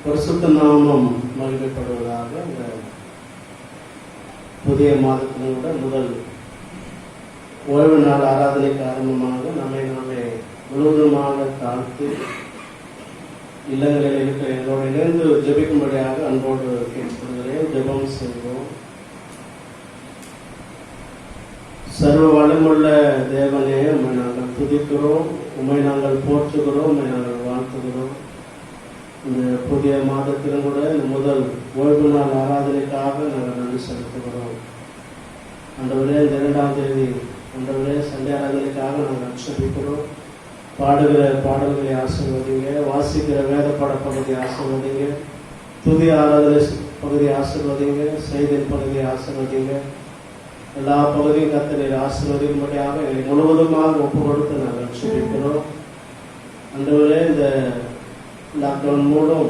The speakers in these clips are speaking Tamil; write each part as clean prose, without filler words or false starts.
பரிசுத்த நாமம் மகிமைப்படுவதாக. இந்த புதிய மாதத்தினோட முதல் ஓய்வு நாள் ஆராதனைக்கு ஆரம்பமாக நம்மை முழுவதுமாக தாழ்த்து இல்லங்களில் இருக்கிற எங்களோடு இணைந்து ஜெபிக்கும்படியாக அன்போடு கேட்கப்படுகிறேன். ஜெபம் செய்வோம். சர்வ வளமுள்ள தேவனே, உம்மை நாங்கள் துதிக்கிறோம், உம்மை நாங்கள் போற்றுகிறோம், உம்மை நாங்கள் வாழ்த்துகிறோம். இந்த புதிய மாதத்திலும் கூட இந்த முதல் ஓய்வு நாள் ஆராதனைக்காக நாங்கள் நன்றி செலுத்துகிறோம். ஆண்டவரே, இந்த 2ஆம் தேதி ஆண்டவரே சண்டே ஆராதனைக்காக நாங்கள் அக்ஷபிக்கிறோம். பாடுகிற பாடல்களை ஆசீர்வதிங்க, வாசிக்கிற வேத பாட பகுதியை ஆசீர்வதிங்க, துதி ஆராதனை பகுதியை ஆசீர்வதிங்க, செய்தியின் பகுதியை ஆசீர்வதிங்க. எல்லா பகுதியும் கர்த்தர் ஆசீர்வதிக்கும்படியாக எங்களை முழுவதுமாக ஒப்பு கொடுத்து நாங்கள் அக்ஷபிக்கிறோம். ஆண்டவரே, இந்த லாக்டவுன் மூலம்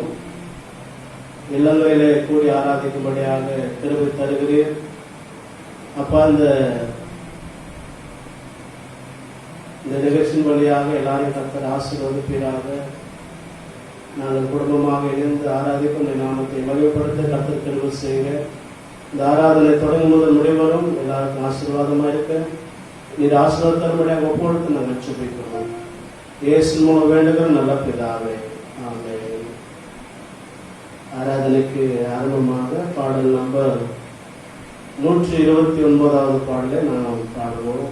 இல்லங்களிலே கூடி ஆராதிக்கும்படியாக கிருபை தருகிறீர். அப்பா, இந்த நிகழ்ச்சியின் வழியாக எல்லாரையும் கர்த்தர் ஆசீர்வதிப்பீராக. நாங்கள் குடும்பமாக இணைந்து ஆராதிக்கும் இந்த நாமத்தை மகிமைப்படுத்த கர்த்தர் கிருபை செய்யுங்க. இந்த ஆராதனை தொடங்கும் போது முடிவரும் எல்லாருக்கும் ஆசீர்வாதமாக இருக்க நீர் ஆசீர்வாதம் தரும்படியாக ஒப்பு கொடுத்து நாங்கள் அக்ஷபிக்கிறோம். இயேசு மூலம் வேண்டுகிற நல்ல பிதாவே, ஆமென். ஆராதனைக்கு ஆரம்பமாக பாடல் நம்பர் 129வது பாடலை நாம் பாடுவோம்.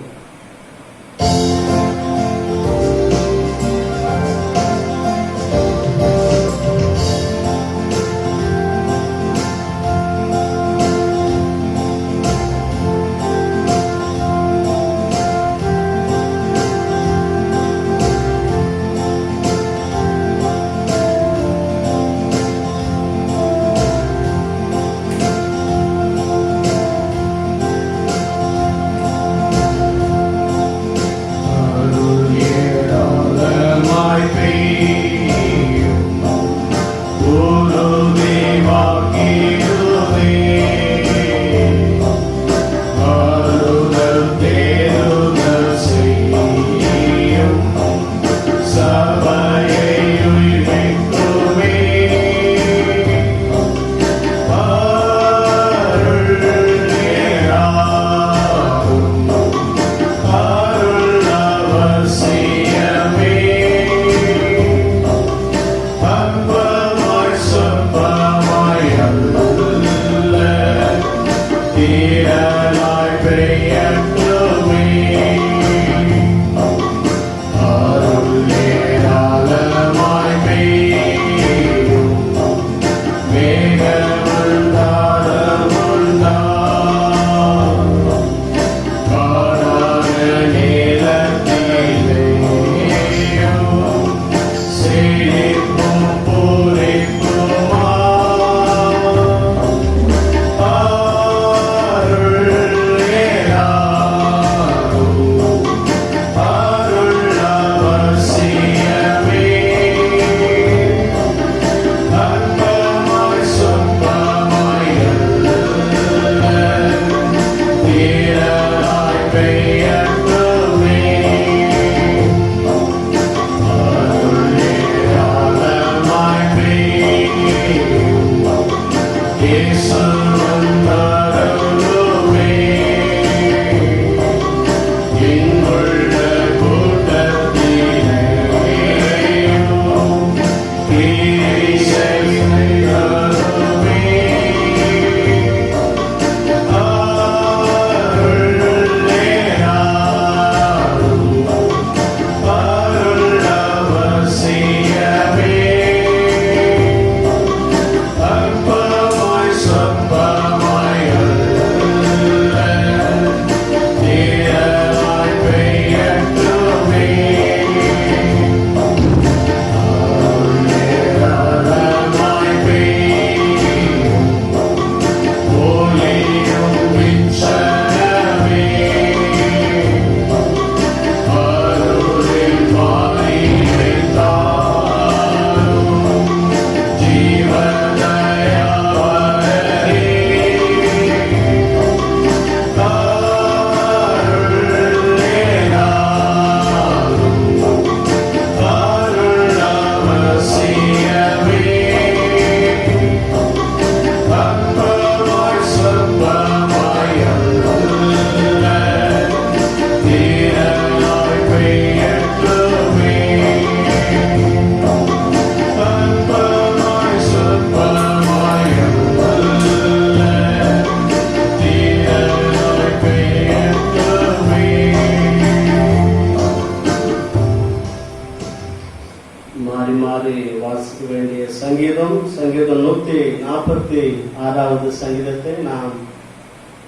மாறி மாறி வாசிக்க வேண்டிய சங்கீதம் 146வது சங்கீதத்தை நாம்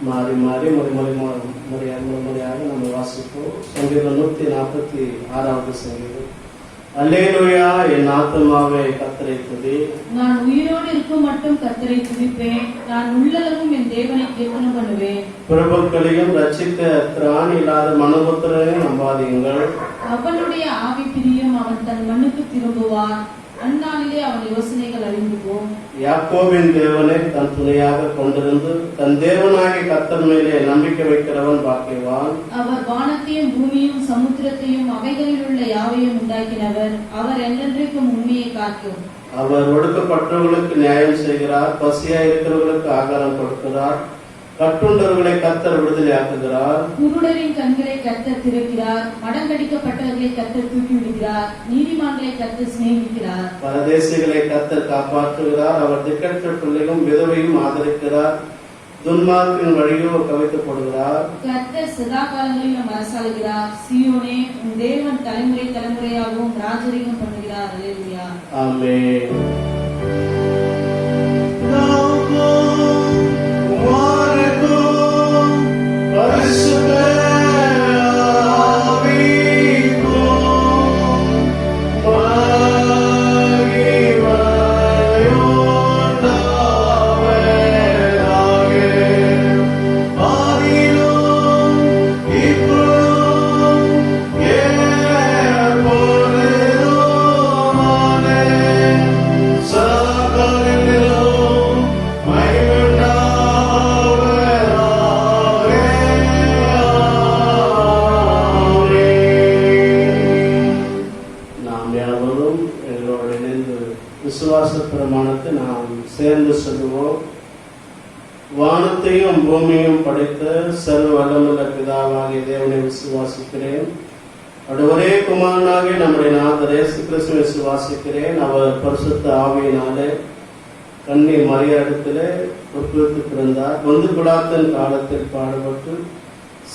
மாறி மாறி முறையாக நம்ம வாசிப்போம். சங்கீதம் 146வது சங்கீதம். அல்லேலூயா, என் ஆத்துமாவே கர்த்தரை துதி. நான் உயிரோடு இருக்கும் மட்டும் கர்த்தரை துதிப்பேன். நான் உள்ளளவும் என் தேவனை கீர்த்தனம் பண்ணுவேன். பிரபுக்களையும் ரட்சிக்க திராணி இல்லாத மனுபுத்திரனையும் நம்பாதீங்கள். அவனுடைய ஆவி பிரியும், அவன் தன் மண்ணுக்கு திரும்புவான். அந்நாளிலே அவன் யோசனைகள் அழிந்து போம். யாக்கோபின் தேவனை தன் துணையாக கொண்டிருந்து தன் தேவனாகிய கர்த்தர் மேலே நம்பிக்கை வைக்கிறவன் பாக்கியவான். அவர் வானத்தையும் பூமியும் சமுத்திரத்தையும் அவைகளில் உள்ள யாவையும் உண்டாக்கினவர். அவர் என்றென்றைக்கும் உண்மையை காக்கும். அவர் ஒடுக்கப்பட்டவர்களுக்கு நியாயம் செய்கிறார். பசியா இருக்கிறவர்களுக்கு ஆகாரம் கொடுக்கிறார். கட்டுண்டவர்களை கர்த்தர் விடுதலையாக்குகிறார். குருடரின் கண்களை கர்த்தர் திறக்கிறார். மடங்கடிக்கப்பட்டவர்களை கர்த்தர் தூக்கி விடுகிறார். நீதிமான்களை கர்த்தர் சிநேகிக்கிறார். பரதேசிகளை கர்த்தர் காப்பாற்றுகிறார். அவர் திக்கற்ற பிள்ளையும் விதவையும் ஆதரிக்கிறார். துன்மார்க்கின் வழியோ கவித்து போடுகிறார். கர்த்தர் சதா காலங்களிலும் அரசாளுகிறார். சீயோனே, உன் தேவன் தலைமுறை தலைமுறையாகவும் ராஜரீகம் பண்ணுகிறார். அல்லேலூயா. ஆமென். விசுவாச பிரமாணத்தை நாம் சேர்ந்து சொல்லுவோம். வானத்தையும் பூமியையும் படைத்த சர்வ வல்லமையுள்ள பிதாவாகிய தேவனை விசுவாசிக்கிறேன். ஒரே குமாரனாகிய நம்முடைய நாதர் இயேசு கிறிஸ்துவை விசுவாசிக்கிறேன். அவர் பரிசுத்த ஆவியினாலே கன்னி மரியாதத்திலே உட்பிடித்து பிறந்தார். பொந்து பிலாத்தின் காலத்தில் பாடுபட்டு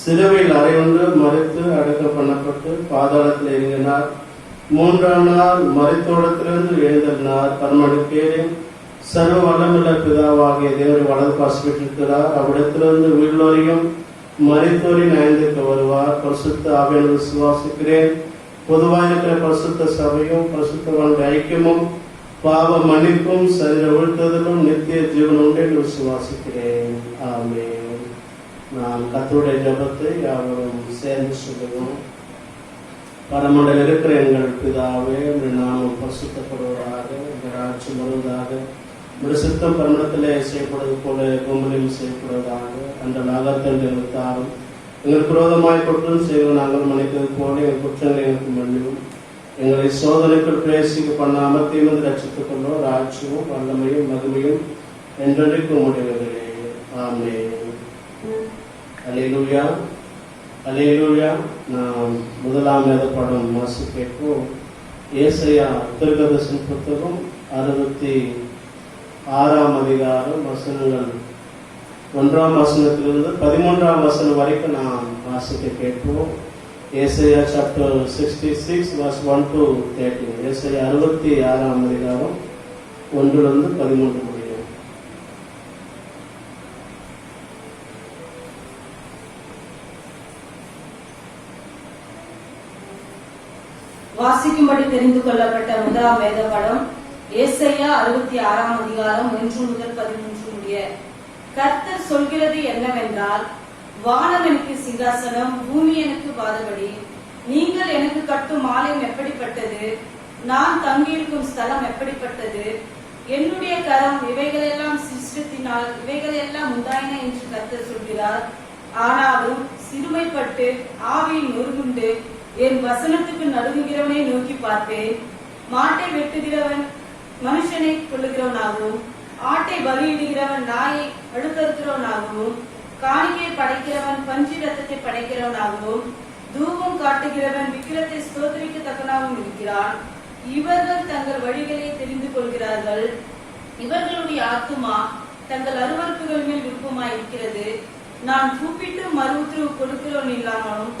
சிலுவையில் அறையுண்டு மரித்து அடக்கம் பண்ணப்பட்டு பாதாளத்தில் இறங்கினார். 3ஆம் நாள் மரித்தோடத்திலிருந்து எழுந்தினார். பரமடிப்பேரே சர்வ வல்லமையுள்ள பிதாவாகிய தேவரை வலது பாசிட்டிருக்கிறார். அவ்விடத்திலிருந்து உள்ளோரையும் மரித்தோரின் ஐந்துக்கு வருவார். பரிசுத்த ஆவியை விசுவாசிக்கிறேன். பொதுவாக இருக்கிற பரிசுத்த சபையும் பரிசுத்தவானுடைய ஐக்கியமும் பாவ மன்னிப்பும் சரீர உழ்த்துதலும் நித்திய ஜீவன் உண்டு என்று விசுவாசிக்கிறேன். ஆமென். நாம் கர்த்தருடைய ஜெபத்தை யாவரும் சேர்ந்து சொல்லுவோம். பரமண்டல இருக்கிற எங்கள் பிதாவே, நாமும் பரிசுத்தப்படுவதாக, எங்கள் ராஜ்யம் வருவதாக, உடைய சித்தம் பரமண்டத்திலே செய்யப்படுவது போல பூமியிலும் செய்யப்படுவதாக. அந்த நாகத்தன் எங்களுக்காரும் எங்கள் குரோதமாய் குற்றம் செய்வோம் நாங்கள் மன்னித்தது போல எங்கள் குற்றங்களை எங்களுக்கு மன்னியும். எங்களை சோதனைக்குள் பிரவேசிக்க பண்ணாமல் தீர்ந்து ரட்சித்துக் கொள்ளும். ராஜ்யமும் வல்லமையும் மகிமையும் என்றென்றைக்கும் உடையவர்களே. ஆமென். அல்லேலூயா, அல்லேலூயா. நாம் முதலாம் வேத பாடம் வாசிப்போம். ஏசாயா தீர்க்கதரிசன புத்தகம் 66ஆம் அதிகாரம் வசனங்கள் 1ஆம் வசனத்திலிருந்து 13ஆம் வசனம் வரைக்கும் நாம் வாசிக்க கேட்போம். ஏசாயா chapter 66 verse 1 to 13. ஏசாயா 66ஆம் அதிகாரம் 1லிருந்து 13 முடியும். வாசிக்கும்படி தெரிந்து கொள்ளப்பட்ட முதலாம் வேத பாடம் ஏசாயா 66ஆம் அதிகாரம் 1 முதல் 13 முடிய. கர்த்தர் சொல்கிறது என்னவென்றால், வானம் எனக்கு சிங்காசனம், பூமி எனக்கு பாதபடி. நீங்கள் எனக்கு கட்டும் ஆலயம் எப்படிப்பட்டது, நான் தங்கியிருக்கும் ஸ்தலம் எப்படிப்பட்டது. என்னுடைய கரம் இவைகளெல்லாம் சிருஷ்டத்தினால் இவைகளெல்லாம் உண்டாயின என்று கர்த்தர் சொல்கிறார். ஆனாலும் சிறுமைப்பட்டு ஆவியில் நொறுங்குண்டு என் வசனத்துக்கு நடுங்குகிறவனை நோக்கி பார்ப்பேன். மாட்டை வெட்டுகிறவன் மனுஷனை கொள்ளுகிறவனாகவும், ஆட்டை பலியிடுகிறவன் நாயை அழுத்தறுக்கிறவனாகவும், காணிக்கை படைக்கிறவன் பன்றி ரத்தத்தை படைக்கிறவனாகவும், தூபம் காட்டுகிறவன் விக்கிரத்தை ஸ்தோத்திரிக்கத்தக்கனாகவும் இருக்கிறான். இவர்கள் தங்கள் வழிகளை தெரிந்து கொள்கிறார்கள். இவர்களுடைய ஆத்துமா தங்கள் அருவருப்புகள் மேல் விருப்பமாய் இருக்கிறது. நான் கூப்பிட்டு மறு உத்தரவு கொடுக்கிறவன் இல்லாமலும்,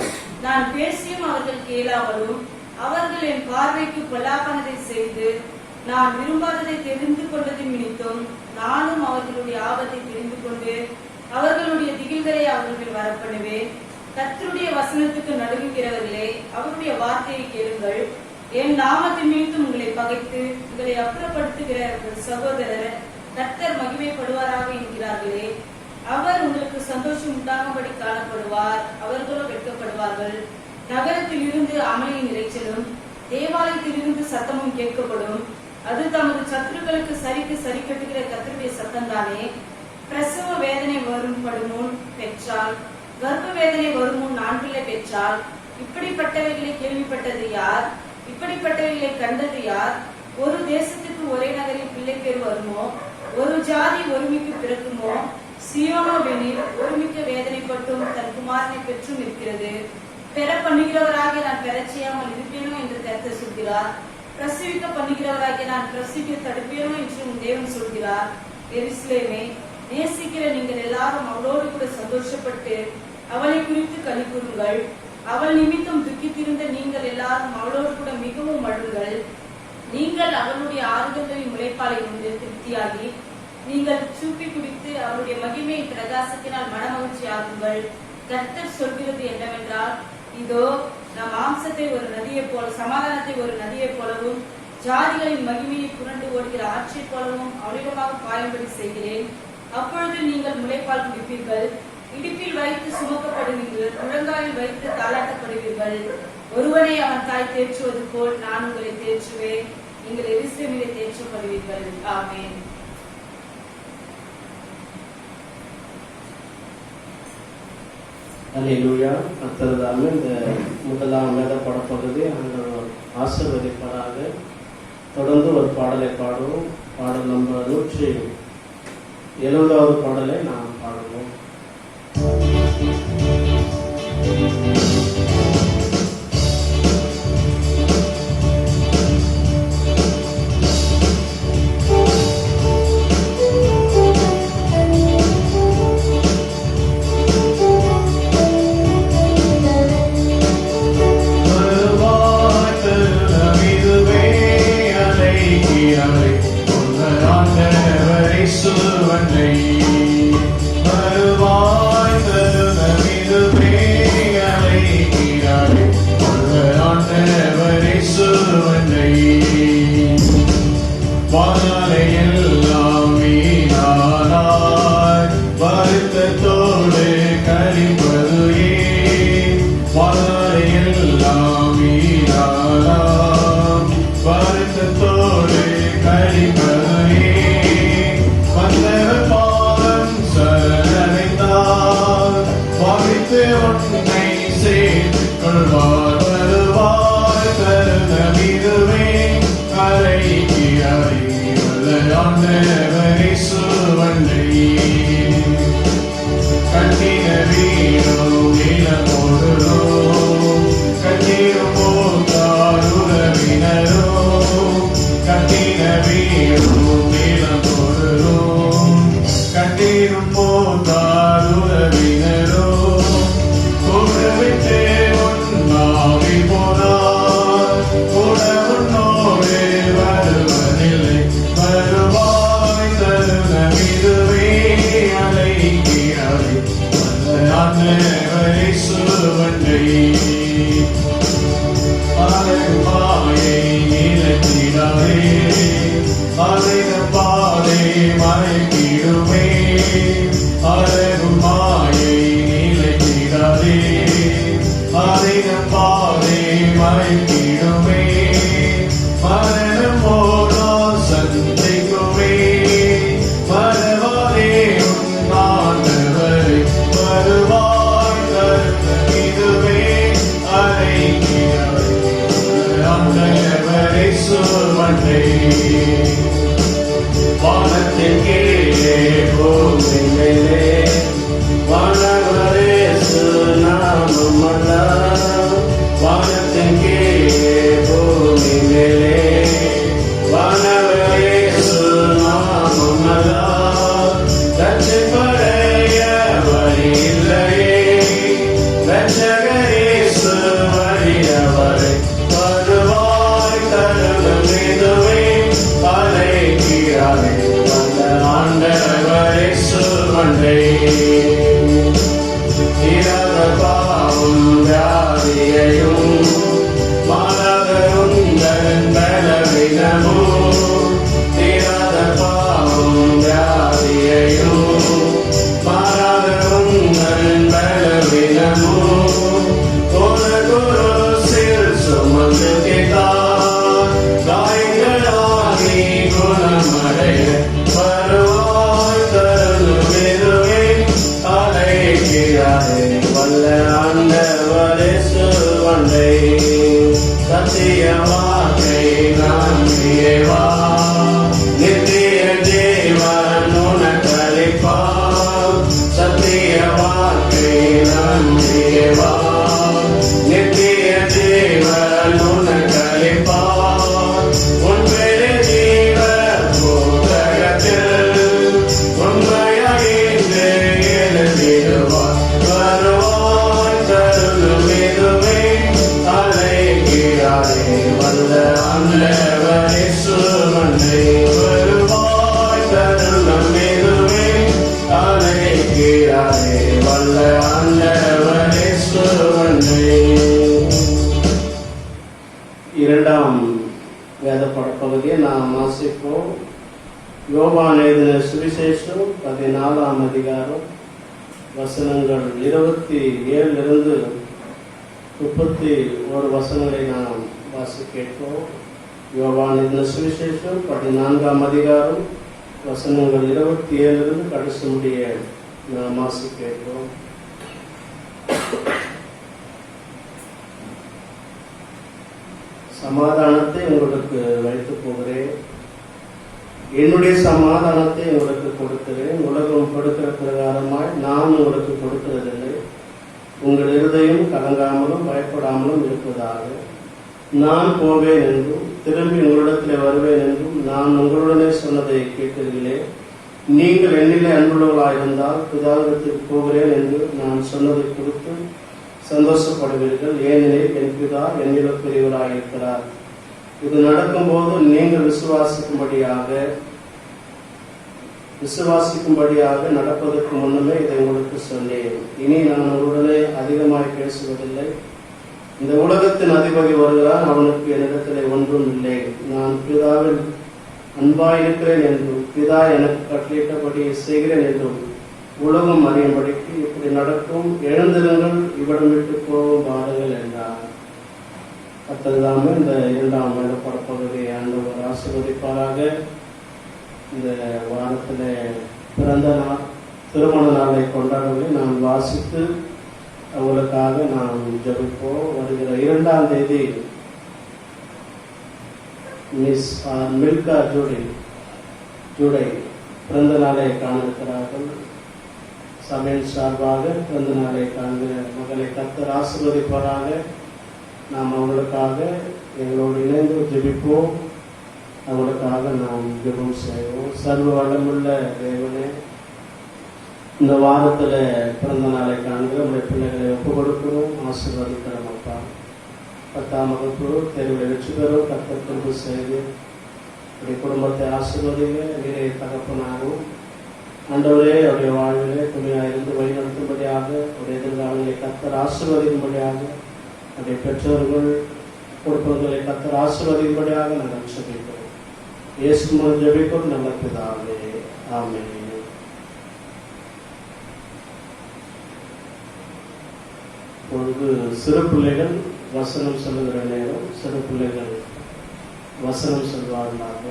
நான் பேசியும் அவர்கள் கேளாமலும், அவர்கள் என் பார்வைக்கு பொல்லாப்பானதை செய்து நான் விரும்பாததை தெரிந்து கொண்டதின் நிமித்தம் நானும் அவர்களுடைய ஆபத்தை தெரிந்து கொண்டு அவர்களுடைய திகில்களை அவர்கள் வரப்பண்ணுவேன். கர்த்தருடைய வசனத்துக்கு நடுங்குகிறவர்களே, அவருடைய வார்த்தையை கேளுங்கள். என் நாமத்தின் மீது உங்களை பகைத்து உங்களை அப்புறப்படுத்துகிற ஒரு சகோதரர் கர்த்தர் மகிமைப்படுவாராக என்கிறார்களே, அவர் உங்களுக்கு சந்தோஷம் உண்டாகும்படி காணப்படுவார், அவர்களோ வெட்கப்படுவார்கள். நகரத்தில் இருந்து அமளியின் இறைச்சலும் தேவாலயத்தில் இருந்து சத்தமும் கேட்கப்படும். அது தமது சத்துருக்களுக்கு சரிக்கு சரி கட்டுகிற கர்த்தருடைய சத்தம்தானே. பிரசவ வேதனை வரும்படும் முன் பெற்றால், கர்ப்ப வேதனை வரும் முன் ஆண் பிள்ளை பெற்றால், இப்படிப்பட்டவைகளை கேள்விப்பட்டது யார்? இப்படிப்பட்டவைகளை கண்டது யார்? ஒரு தேசத்துக்கு ஒரே நகரில் பிள்ளை பேர் வருமோ? ஒரு ஜாதி ஒருமிக்கு பிறக்குமோ? சியோனோவெனில் ஒருமிக்க வேதனைப்பட்டும் தன் குமாரனை பெற்றும் இருக்கிறது. பெற பண்ணுகிறவராக நான் பெறச் செய்யாமல் இருப்பேனோ என்று கர்த்தர் சொல்கிறார். பிரசவிக்க பண்ணுகிறவராக நான் பிரசவிக்க தடுப்பேனோ என்று உன் தேவன் சொல்கிறார். எருசலேமே, நேசிக்கிற நீங்கள் எல்லாரும் அவளோடு கூட சந்தோஷப்பட்டு அவளை குறித்து களி கூறுங்கள். அவள் நிமித்தம் துக்கித்திருந்த நீங்கள் எல்லாரும் அவளோடு கூட மிகவும் அழுங்கள். நீங்கள் அவளுடைய ஆறுதலின் முளைப்பாலை உண்டு திருப்தியாகி நீங்கள் சூப்பி குடித்து அவருடைய மகிமையின் பிரகாசத்தினால் மனமகிழ்ச்சி ஆகுங்கள். கர்த்தர் சொல்கிறது என்னவென்றால், இதோ நான் மாம்சத்தை ஒரு நதியை போல, சமாதானத்தை ஒரு நதியை போலவும் ஜாதிகளின் மகிமையை புரண்டு ஓடுகிற ஆட்சியை போலவும் அவளிடமாக பாயும்படி செய்கிறேன். அப்பொழுது நீங்கள் முளைப்பால் குடிப்பீர்கள், இடுப்பில் வைத்து சுமக்கப்படுவீர்கள், முழங்காலில் வைத்து தாளாட்டப்படுவீர்கள். ஒருவனை அவன் தாய் தேற்றுவது போல் நான் உங்களை தேற்றுவேன். நீங்கள் எருசலேமிலே தேற்றப்படுவீர்கள். ஆமென். அல்லேலூயா. அடுத்ததாக இந்த முதலாம் வேத பாடப்பகுதி ஆண்டவர் ஆசீர்வதிப்பதாக. தொடர்ந்து ஒரு பாடலை பாடுவோம். பாடல் நம்பர் 170வது பாடலை நாம் பாடுவோம். Rachagare Suvariya Vare கொடுக்கிறார். காயங்களாகி குணமடைய வருவாய் தருணம் இதுவே. அழைக்கிறாரே வல்ல ஆண்டவர் இயேசு வண்டை. சத்திய வாக்கை நம்பியே வா, நித்திய ஜீவன் உனக்களிப்பார். சத்திய வாக்கை நம்பியே வா, நித்திய ஜீவன் உனக்களிப்பார். உன் பெரு ஜீவ புத்தகத்தில் உண்மையாயின்று எழுதிடுவார். வருவாய் தருணம் இதுவே. அழைக்கிறாரே வல்ல ஆண்டவர் இயேசு வண்டை. வருவாய் தருணம் இதுவே. அழைக்கிறாரே வல்ல ஆண்டவர் இயேசு வண்டை. இரண்டாம் வேத பகுதியை நாம் வாசிப்போம். யோவான் எழுதின சுவிசேஷம் 14ஆம் அதிகாரம் வசனங்கள் 27 31 வசனங்களை நாம் வாசிப்போம். யோவான் எழுதின சுவிசேஷம் 14ஆம் அதிகாரம் வசனங்கள் 27 கடைசி முடிய நாம் வாசிப்போம். சமாதானத்தை உங்களுக்கு வைத்துப் போகிறேன், என்னுடைய சமாதானத்தை உங்களுக்கு கொடுக்கிறேன். உலகம் கொடுக்கிற பிரகாரமாய் நான் உங்களுக்கு கொடுக்கிறதில்லை. உங்கள் இருதயம் கலங்காமலும் பயப்படாமலும் இருப்பதாக. நான் போவேன் என்றும் திரும்பி உங்களிடத்தில் வருவேன் என்றும் நான் உங்களுடனே சொன்னதை கேட்டீர்களே. நீங்கள் என்னிலே அன்புள்ளவர்களாயிருந்தால் பிதாவிடத்திற்கு போகிறேன் என்று நான் சொன்னதை குறித்து சந்தோஷப்படுவீர்கள். ஏனெனில் என் பிதா என்னில பெரியவராயிருக்கிறார். இது நடக்கும்போது நீங்கள் விசுவாசிக்கும்படியாக நடப்பதற்கு முன்னமே இதை உங்களுக்கு சொன்னேன். இனி நான் உங்களுடனே அதிகமாய் பேசுவதில்லை. இந்த உலகத்தின் அதிபதி வருகிறான், அவனுக்கு என்னிடத்திலே ஒன்றும் இல்லை. நான் பிதாவில் அன்பாயிருக்கிறேன் என்றும் பிதா எனக்கு கட்டளையிட்டபடி செய்கிறேன் என்றும் உலகம் அறியும்படிக்கு இப்படி நடக்கும். எழுந்திருங்கள், இவ்விடம் விட்டு போகும் பாருங்கள் என்றார். கர்த்தர்தாமே இந்த இரண்டாம் வேத பகுதியை ஆண்டவர் ஆசீர்வதிப்பாராக. இந்த வாரத்தில் பிறந்த நாள் திருமண நாளை கொண்டாடுவதை நாம் வாசித்து அவங்களுக்காக நாம் ஜெபிப்போம். வருகிற 2ஆம் தேதி மிஸ் மில்கா ஜூடை பிறந்த நாளை காணிருக்கிறார்கள். சமையல் சார்பாக பிறந்த நாளை காண்கிற மகளை கர்த்தர் ஆசீர்வதிப்பாராக. நாம் அவங்களுக்காக எங்களோடு இணைந்து ஜெபிப்போம். அவங்களுக்காக நாம் ஜெபம் செய்வோம். சர்வ வல்லமுள்ள தேவனே, இந்த வாரத்தில் பிறந்த நாளை காண்கிற உடைய பிள்ளைகளை ஒப்புக் கொடுக்கிறோம், ஆசீர்வதிக்கிறோம். அப்பா, 10ஆம் வகுப்பு தேர்வில் வெற்றி பெறும் கர்த்தர் கொண்டு செய்து உடைய குடும்பத்தை ஆசீர்வதிங்க. நீரே தகப்பனாகவும் ஆண்டவரே அவருடைய வாழ்விலே துணையாக இருந்து வழிநடத்தும்படியாக உடைய எதிர்காலங்களை கர்த்தர் ஆசீர்வதிக்கும்படியாக அவருடைய பெற்றோர்கள் குடும்பங்களை கர்த்தர் ஆசீர்வதிக்கும்படியாக நாங்கள் ஜெபிக்கிறோம். இயேசு மூலம் ஜெபிக்கிறோம் நல்ல பிதாவே, ஆமென். இப்பொழுது சிறு பிள்ளைகள் வசனம் சொல்லுகிற நேரம். சிறு பிள்ளைகள் வசனம் சொல்வார்களாக.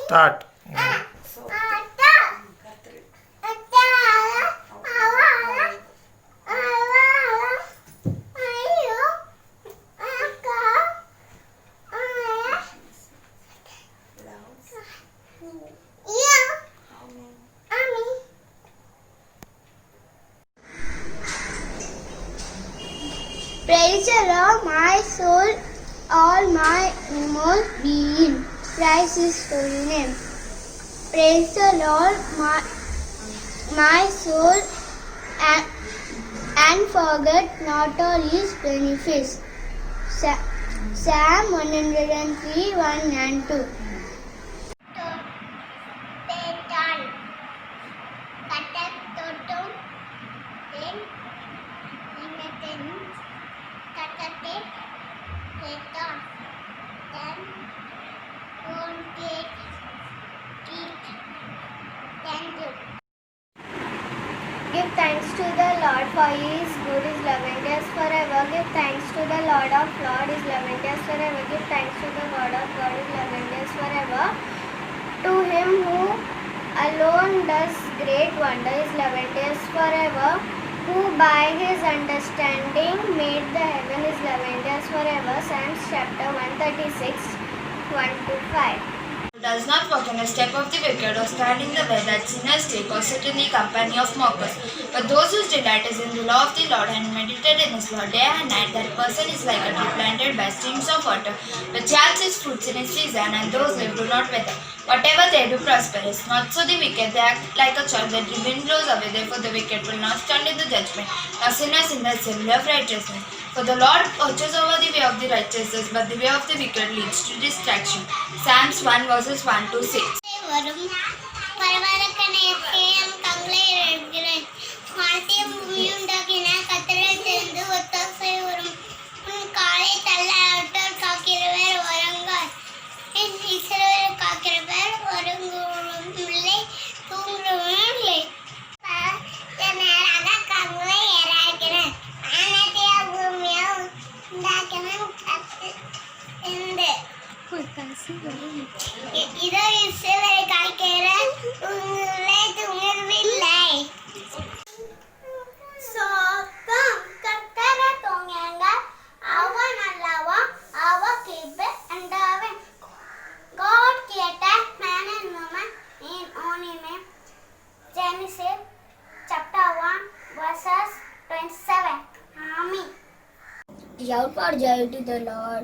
Start. Praise the Lord, my soul, all my inmost being. Praise His holy name. Praise the Lord, my soul, and forget not all His benefits. Psalm 103, 1 and 2. Tetan. Katak totum. Ten. Inatan. Katate. Tetan. Ten. Contate. Teeth. Thank you. Give thanks to the Lord, for He is good, His loving endures forever. Give thanks to the Lord of Lords, His loving endures forever. Give thanks to the God of God, His loving endures forever. To Him who alone does great wonder, His loving endures forever. Who by His understanding made the heaven, His loving endures forever. Psalms chapter 136, 1 to 5. Does not walk in the step of the wicked, or stand in the way that sinners take, or sit in the company of mockers. But those whose delight is in the law of the Lord, and meditate in His law day and night, that person is like a tree planted by streams of water, which yields its fruits in its season, and those live do not wither. Whatever they do prospers. Not so the wicked, they act like a chaff that the wind blows away. Therefore the wicked will not stand in the judgment, nor sinners in the assembly of righteousness. For the Lord watches over the way of the righteous, but the way of the wicked leads to distraction. Psalms 1 verses 1 to 6. வரும் பரவலக்கனை சேயம் தங்களை எழுகிறேன் வானத்தையும் பூமியும் உண்டாக்கின கத்தரை தெரிந்து ஒத்தாசை வரும் உன் காலை தள்ளாவிட்டால் காக்கிறவர் வரங்கார் என் இஸ்ரவேலை காக்கிறவர் வருங்குவதும் இல்லை தூங்குவதும் இல்லை நேராக கங்களை ஏறாக்கிறேன் வானத்தையும் பூமியும் உண்டாக்கின இதோ இஸ்ரவேலை காக்கிற உங்களை தூங்கவில்லை சோகம் கர்த்தரை தூங்குங்க அவன் நல்லவன் அவ கிருபை உண்டவன் God created man and woman in own image. Genesis chapter 1 verses 27. Amen. Shout for joy to the Lord,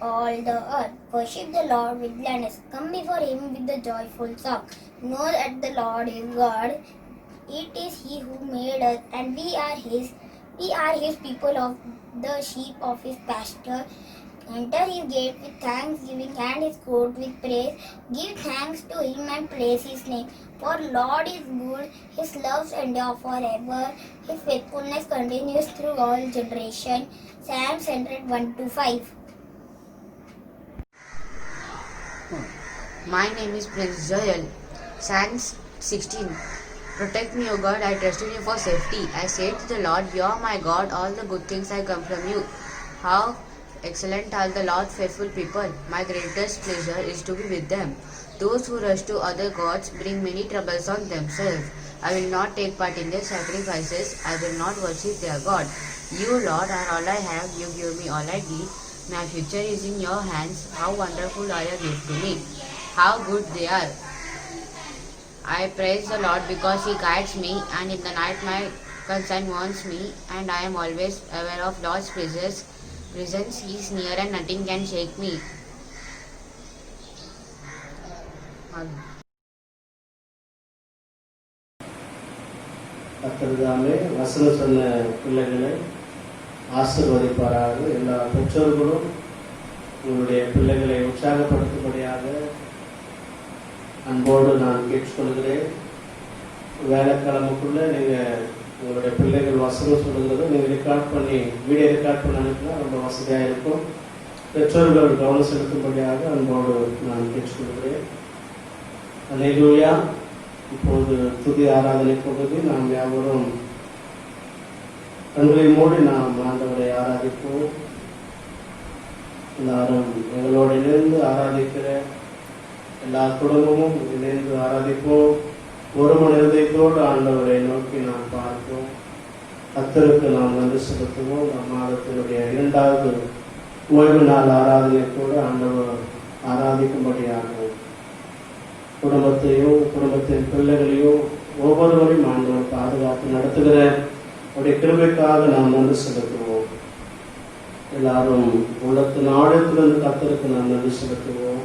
all the earth. Worship the Lord with gladness. Come before Him with the joyful song. Know that the Lord is God. It is He who made us, and we are His. We are His people, of the sheep of His pasture. Enter His gate with thanksgiving and His court with praise. Give thanks to Him and praise His name. For Lord is good, His loves endure forever. His faithfulness continues through all generations. Psalms 100, 1 to 5. My name is Prince Joel. Psalms 16. Protect me, O God, I trust in you for safety. I say to the Lord, you are my God, all the good things I come from you. How excellent are the Lord's faithful people. My greatest pleasure is to be with them. Those who rush to other gods bring many troubles on themselves. I will not take part in their sacrifices. I will not worship their God. You, Lord, are all I have. You give me all I need. My future is in your hands. How wonderful are your gifts to me. How good they are. I praise the Lord because He guides me, and in the night my concern warns me, and I am always aware of Lord's presence. He is near and nothing can shake me. கர்த்தர்தாமே வசனம் சொன்ன பிள்ளைகளை ஆசீர்வதிப்பாராக. எல்லா பெற்றோர்களும் உங்களுடைய பிள்ளைகளை உற்சாகப்படுத்தும்படியாக அன்போடு நான் கேட்டுக்கொள்கிறேன். வேலைக்கிழமைக்குள்ளே நீங்கள் உங்களுடைய பிள்ளைகள் வசனம் சொல்லுகிறத நீங்கள் ரெக்கார்ட் பண்ணி வீடியோ ரெக்கார்ட் பண்ணி அனுப்பினா ரொம்ப வசதியாக இருக்கும். பெற்றோர்கள் கவனம் செலுத்தும்படியாக அன்போடு நான் கேட்டுக்கொள்கிறேன். அல்லேலூயா. இப்போது துதி ஆராதனை பகுதி நாம் யாவரும் கண்களை மூடி நாம் ஆண்டவரை ஆராதிப்போம். எல்லாரும் எங்களோடு இணைந்து ஆராதிக்கிற எல்லா குடும்பமும் இணைந்து ஆராதிப்போம். ஒரு மன இதயத்தோடு ஆண்டவரை நோக்கி நாம் பார்ப்போம். கர்த்தருக்கு நாம் நன்றி செலுத்துவோம். நம் மாதத்தினுடைய 2வது ஓய்வு நாள் ஆராதனை கூட ஆண்டவர் ஆராதிக்கும்படியாகும். குடும்பத்தையும் குடும்பத்தின் பிள்ளைகளையும் ஒவ்வொருவரையும் ஆண்டவர் பாதுகாத்து நடத்துகிற அவருடைய கிருபைக்காக நாம் நன்றி செலுத்துவோம். எல்லாரும் உள்ளத்தின் ஆழத்திலிருந்து கர்த்தருக்கு நாம் நன்றி செலுத்துவோம்.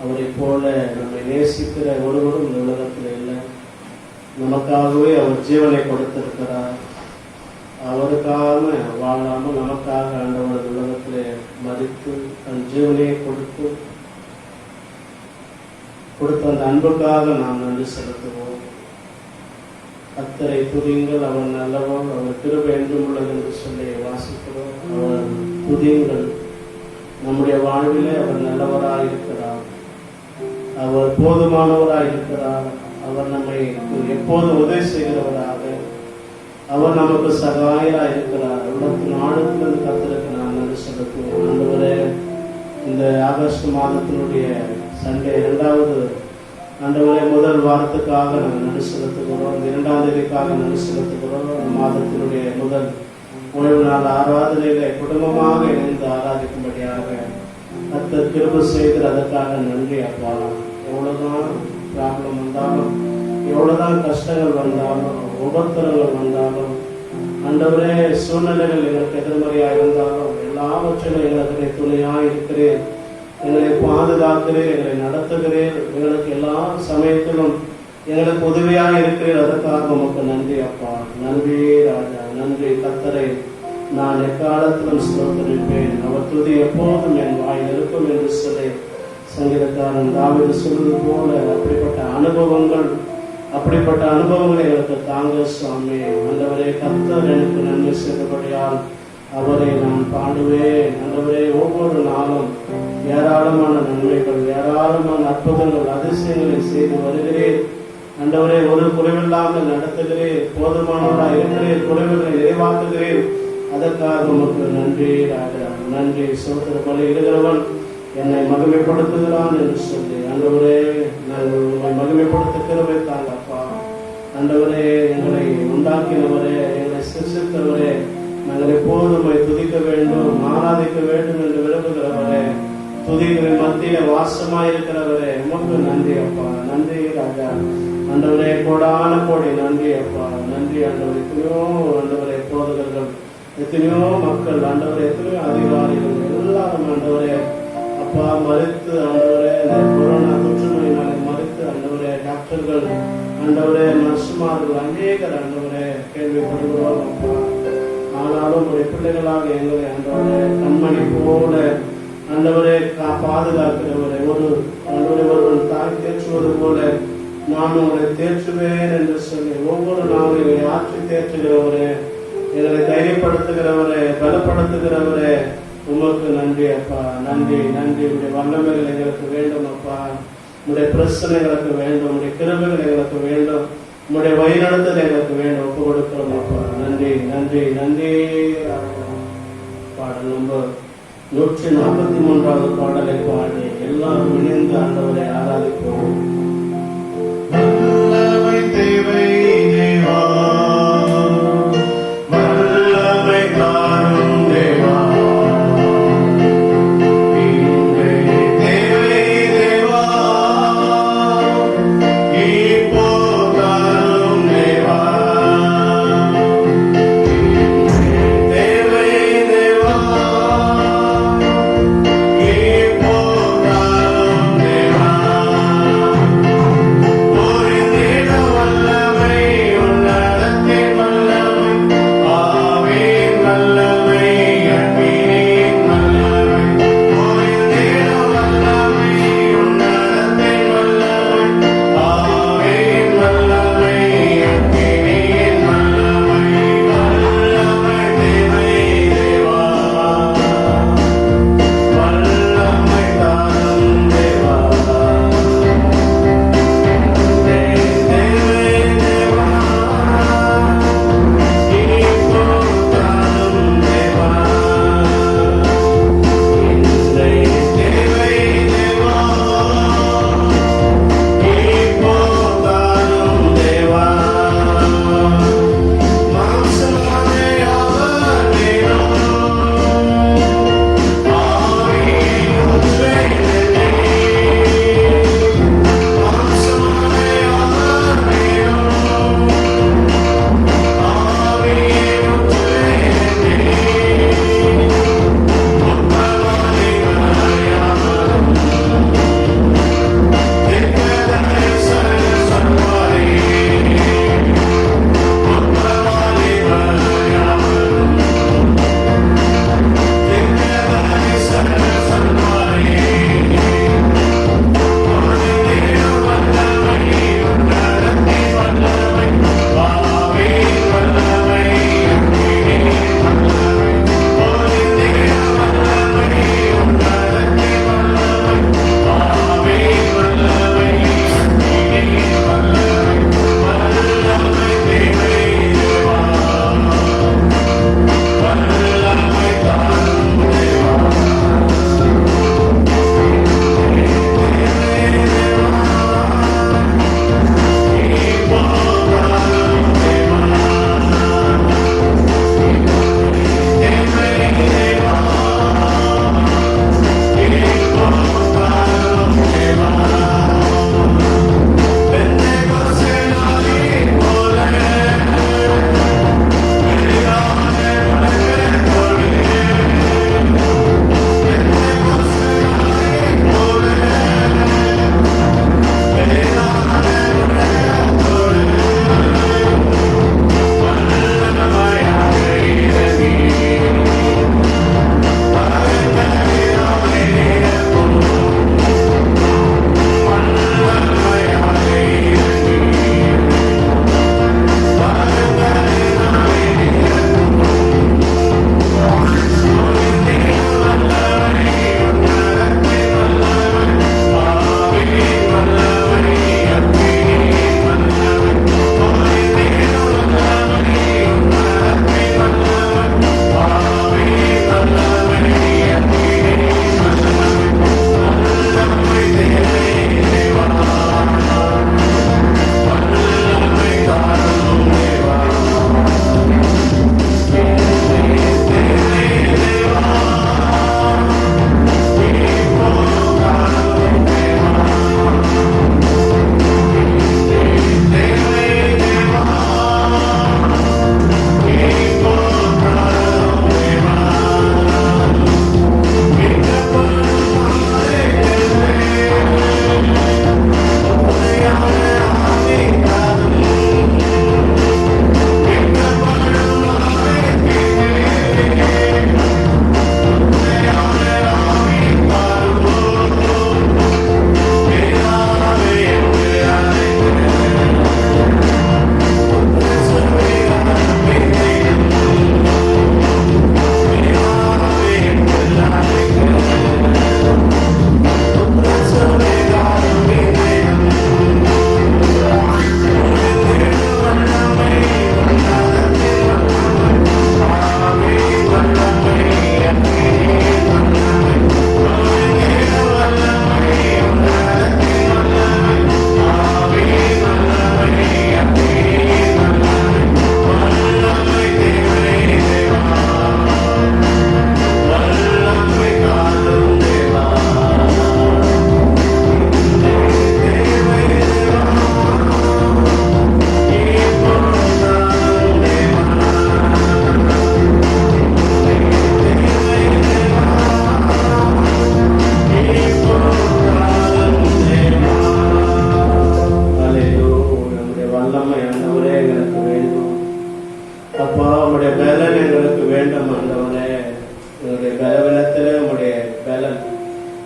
அவரை போல நம்மை நேசிக்கிற ஒருவரும் இந்த உலகத்தில் இல்லை. நமக்காகவே அவர் ஜீவனை கொடுத்திருக்கிறார். அவருக்காக வாழாமல் நமக்காக ஆண்டவர் உலகத்திலே மதித்து தன் ஜீவனையை கொடுத்த அந்த அன்புக்காக நாம் நன்றி செலுத்துவோம். கர்த்தரை துதியுங்கள், அவர் நல்லவர், அவர் கிருபை என்றும் உள்ளது என்று சொல்லி வாசிக்கிறோம். அவர் துதியுங்கள். நம்முடைய வாழ்விலே அவர் நல்லவராய் இருக்கிறார், அவர் போதுமானவராய் இருக்கிறார், அவர் நம்மை எப்போது உதவி செய்கிறவராக, அவர் நமக்கு சகாயராய் இருக்கிறார். உலகத்தின் ஆழத்திலிருந்து கர்த்தருக்கு நாம் நன்றி செலுத்துவோம். ஆண்டவரே, இந்த ஆகஸ்ட் மாதத்தினுடைய சண்டே 2வது ஆண்டவரே முதல் வாரத்துக்காக நாங்கள் நன்றி செலுத்துகிறோம். 2ஆம் தேதிக்காக நன்றி செலுத்துகிறோம். மாதத்தினுடைய முதல் ஓய்வு நாள் ஆராதனையிலே குடும்பமாக இணைந்து ஆராதிக்கும்படியாக கர்த்தர் கிருபை செய்து அதற்காக நன்றி அப்பா. எவ்வளவுதான் ப்ராப்ளம் வந்தாலும், எவ்வளவுதான் கஷ்டங்கள் வந்தாலும், உபத்திரங்கள் வந்தாலும், ஆண்டவரே சூழ்நிலைகள் எங்களுக்கு எதிர்மறையாக இருந்தாலும் எல்லாவற்றிலும் எங்களுக்கு துணையாக இருக்கிறேன், எங்களை பாதுகாக்கிறேன், எங்களை நடத்துகிறேன், எங்களுக்கு எல்லா சமயத்திலும் எங்களுக்கு உதவியாக இருக்கிறேன். அதற்காக உமக்கு நன்றி அப்பா. நன்றி ராஜா, நன்றி. கர்த்தரை நான் எக்காலத்திலும் ஸ்தோத்திரிப்பேன், அவர் துதி எப்போதும் என் வாயில் இருக்கும் என்று சொல்லி சங்கீதக்காரன் தாவீது சொல்வது போல அப்படிப்பட்ட அனுபவங்களை எனக்கு தாங்க சுவாமி. ஆண்டவரே, கர்த்தர் எனக்கு நன்மை செய்தபடியால் அவரை நான் பாடுவேன். ஆண்டவரே, ஒவ்வொரு நாளும் ஏராளமான நன்மைகள், ஏராளமான அற்புதங்கள், அதிசயங்களை செய்து வருகிறேன். ஆண்டவரே, ஒரு குறைவில்லாமல் நடத்துகிறேன், போதுமானவராக இருக்கிறேன், குறைவுகளை நிறைவாக்குகிறேன். அதற்காக உமக்கு நன்றி ராஜா, நன்றி. சோத்திர பலி இடுகிறவன் என்னை மகிமைப்படுத்துகிறான் என்று சொல்லி ஆண்டவரே, நாங்கள் உங்களை மகிமைப்படுத்த கிருபை தாங்க அப்பா. ஆண்டவரே, எங்களை உண்டாக்கினவரே, எங்களை சிருஷ்டித்தவரே, நாங்கள் எப்போதும் துதிக்க வேண்டும், ஆராதிக்க வேண்டும் என்று விரும்புகிறவரே, துதிகளின் மத்தியில வாசமாயிருக்கிறவரே, உமக்கு நன்றி அப்பா. நன்றி ராஜா. ஆண்டவரே, கோடான கோடி நன்றி அப்பா. நன்றி ஆண்டவரே. எத்தனையோ ஆண்டவரே போதகர்கள், எத்தனையோ மக்கள், ஆண்டவரே எத்தனையோ அதிகாரிகள் எல்லாரும் ஆண்டவரே அப்பா மறுத்து, ஆண்டவரே இந்த கொரோனா தொற்று நோயினாலே மறுத்து, ஆண்டவரே டாக்டர்கள், ஆண்டவரே நர்சுமார்கள் அநேகர் ஆண்டவரே கேள்விப்படுகிறோம் அப்பா. ஆனாலும் ஒரு பிள்ளைகளாக எங்களை ஆண்டவரே கண்மணி போல ஆண்டவரே பாதுகாக்கிறவரை, ஒருவன் தாய் தேற்றுவது போல நான் உங்களை தேற்றுவேன் என்று சொல்லி ஒவ்வொரு நாளும் எங்களை ஆற்றி தேற்றுகிறவரே, எங்களை தைரியப்படுத்துகிறவரே, பலப்படுத்துகிறவரே, உமக்கு நன்றி அப்பா. நன்றி, நன்றி. உடைய வல்லமைகள் எங்களுக்கு வேண்டும் அப்பா. உடைய பிரச்சனைகளுக்கு வேண்டும், உடைய கிருபைகள் எங்களுக்கு வேண்டும், உடைய வழிநடத்தல் எங்களுக்கு வேண்டும். ஒப்பு கொடுக்கிறோம் அப்பா. நன்றி, நன்றி, நன்றி. பாடல் நம்பர் 143வது பாடலை பாடி எல்லாரும் இணைந்து ஆண்டவரை ஆராதிப்போம். வல்லமை தேவை தேவா, வல்லமை தாரும் தேவா, இங்கே தேவை தேவா, இப்போ தாரும் தேவா, தேவை தேவா, இப்போ தாரும் தேவா, ஒரு தேவ வல்லமை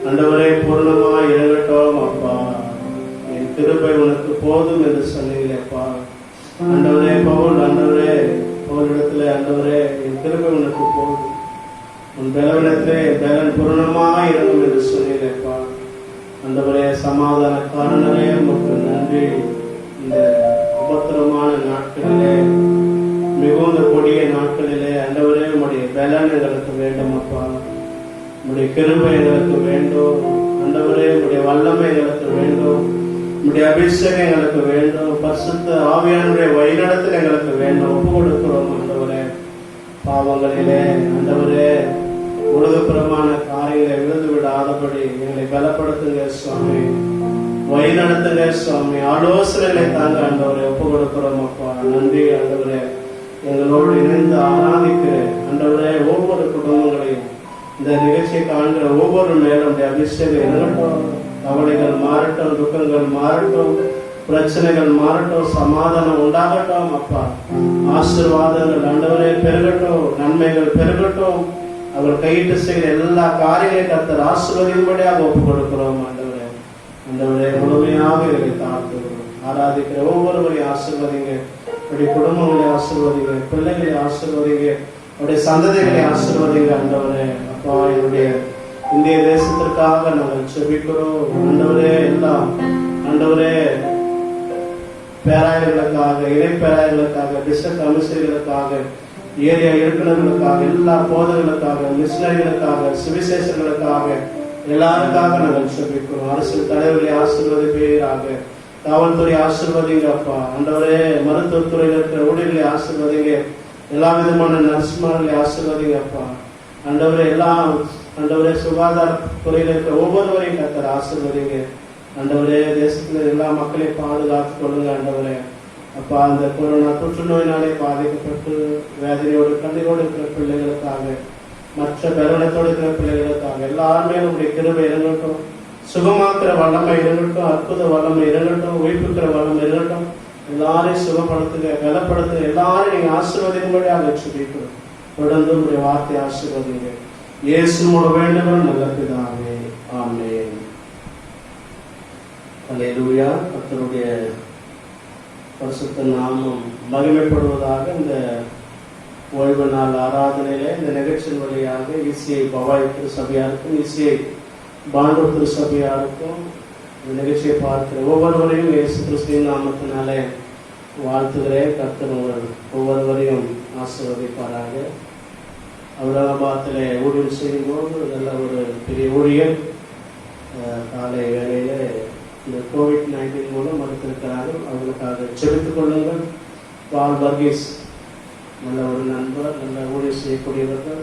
ஆண்டவரே பூர்ணமாய் இறங்கட்டும் அப்பா. என் கிருபை உனக்கு போதும் என்று சொன்னீங்களேப்பா. ஆண்டவரே பவுலிடத்துல ஆண்டவரே என் கிருபை உனக்கு போதும், உன் பலவீனத்திலே பலன் பூரணமாக இறங்கும் என்று சொன்னீங்களேப்பா. ஆண்டவரே சமாதான காரணரே உமக்கு நன்றி. இந்த உபத்திரமான நாட்களிலே, மிகுந்த கொடிய நாட்களிலே ஆண்டவரே உம்முடைய பலன் எங்களுக்கு வேண்டும் அப்பா. உம்முடைய கிருபை எங்களுக்கு வேண்டும் ஆண்டவரே. உம்முடைய வல்லமை எங்களுக்கு வேண்டும், உம்முடைய அபிஷேகம் எங்களுக்கு வேண்டும், பரிசுத்த ஆவியானுடைய வழிநடத்தல் எங்களுக்கு வேண்டும். ஒப்பு கொடுக்கிறோம் ஆண்டவரே. பாவங்களிலே ஆண்டவரே உலகப்புறமான காரியங்களை விழுந்து விடாதபடி எங்களை பலப்படுத்துங்க சுவாமி, வழிநடத்துங்க சுவாமி, ஆலோசனைகளை தாங்க ஆண்டவரே. ஒப்பு கொடுக்கிறோம் அப்பா. நன்றி ஆண்டவரே. எங்களோடு இணைந்து ஆராதிக்கிற ஆண்டவரே ஒவ்வொரு குடும்பங்களையும், இந்த நிகழ்ச்சியை காண்கிற ஒவ்வொரு மேலும் அபிஷேகம் இறங்கட்டும். கவலைகள் மாறட்டும், துக்கங்கள் மாறட்டும், பிரச்சனைகள் மாறட்டும், சமாதானம் உண்டாகட்டும் அப்பா. ஆசீர்வாதங்கள் ஆண்டவரே பெருகட்டும், நன்மைகள் பெருகட்டும். அவர் கையிட்டு செய்கிற எல்லா காரியங்களையும் கர்த்தர் ஆசீர்வதிக்கும்படியாக ஒப்பு கொடுக்கிறோம் ஆண்டவரே. ஆண்டவரே முழுமையாக இதை தாழ்த்துகிறோம். ஆராதிக்கிற ஒவ்வொருவரையும் ஆசீர்வதிங்க. அவருடைய குடும்பங்களை ஆசீர்வதிங்க, பிள்ளைகளை ஆசீர்வதிங்க, அவருடைய சந்ததிகளை ஆசீர்வதிங்க ஆண்டவரே. அப்பா என்னுடைய இந்திய தேசத்திற்காக நாங்கள் செபிக்கிறோம் ஆண்டவரே. எல்லாம் ஆண்டவரே பேராயர்களுக்காக, இணை பேராயர்களுக்காக, டிஸ்ட்ரிக்ட் கமிஷனர்களுக்காக, ஏரியா இயக்குநர்களுக்காக, எல்லா போதர்களுக்காக, மிஷனரிகளுக்காக, சுவிசேஷர்களுக்காக, எல்லாருக்காக நாங்கள் செபிக்கிறோம். அரசியல் தலைவர்களை ஆசீர்வதிப்பீராக, காவல்துறை ஆசீர்வதிங்க அப்பா. ஆண்டவரே மருத்துவத்துறையில் இருக்கிற ஊழியர்களை ஆசீர்வதிங்க, எல்லா விதமான நர்சுமார்களை ஆசீர்வதிங்க அப்பா. ஆண்டவரே ஆண்டவரே சுகாதார துறையில் இருக்கிற ஒவ்வொருவரையும் கர்த்தர் ஆசீர்வதிங்க ஆண்டவரே. தேசத்துல எல்லா மக்களையும் பாதுகாத்து கொள்ளுங்க ஆண்டவரே. அப்பா அந்த கொரோனா தொற்று நோயினாலே பாதிக்கப்பட்டு வேதனையோடு கண்ணீரோடு இருக்கிற பிள்ளைகளுக்காக, மற்ற பலவீனத்தோடு இருக்கிற பிள்ளைகளுக்காக எல்லாருமே நம்முடைய கிருபை இறங்கட்டும். சுகமாக்குற வல்லமை இறங்கட்டும், அற்புத வல்லமை இறங்கட்டும், உயிர்ப்பிக்கிற வல்லமை இறங்கட்டும். எல்லாரையும் சுகப்படுத்துங்க, பலப்படுத்துங்க. எல்லாரும் நீங்க ஆசீர்வதிக்கும்படி அங்கே சொல்லிக்கிறோம். தொடர்ந்து உங்களுடைய வார்த்தை ஆசீர்வதிங்க. இயேசுவோட வேண்டுகிறோம் நல்ல பிதாவே, ஆமென். அல்லேலூயா. கர்த்தருடைய பரிசுத்த நாமம் மகிமைப்படுவதாக. இந்த ஓய்வு நாள் ஆராதனையில இந்த நிகழ்ச்சியின் வழியாக இசிஐ பவாய் திருசபையாருக்கும், இசிஐ பாண்டூர் திருசபையாருக்கும் இந்த நிகழ்ச்சியை பார்க்கிற ஒவ்வொருவரையும் இயேசு கிறிஸ்துவின் நாமத்தினாலே வாழ்த்துகிறேன். கர்த்தர் ஒவ்வொருவரையும் ஆசீர்வதிப்பாராக. அவுரங்காபாத்தில் ஊழியர் செய்யும்போது நல்ல ஒரு பெரிய ஊழியர் காலை வேளையில இந்த COVID-19 மூலம் மறுத்திருக்கிறார்கள். அவர்களுக்காக செபித்துக் கொள்ளுங்கள். பால் வர்கீஸ் நல்ல ஒரு நண்பர், நல்ல ஊழியர் செய்யக்கூடியவர்கள்.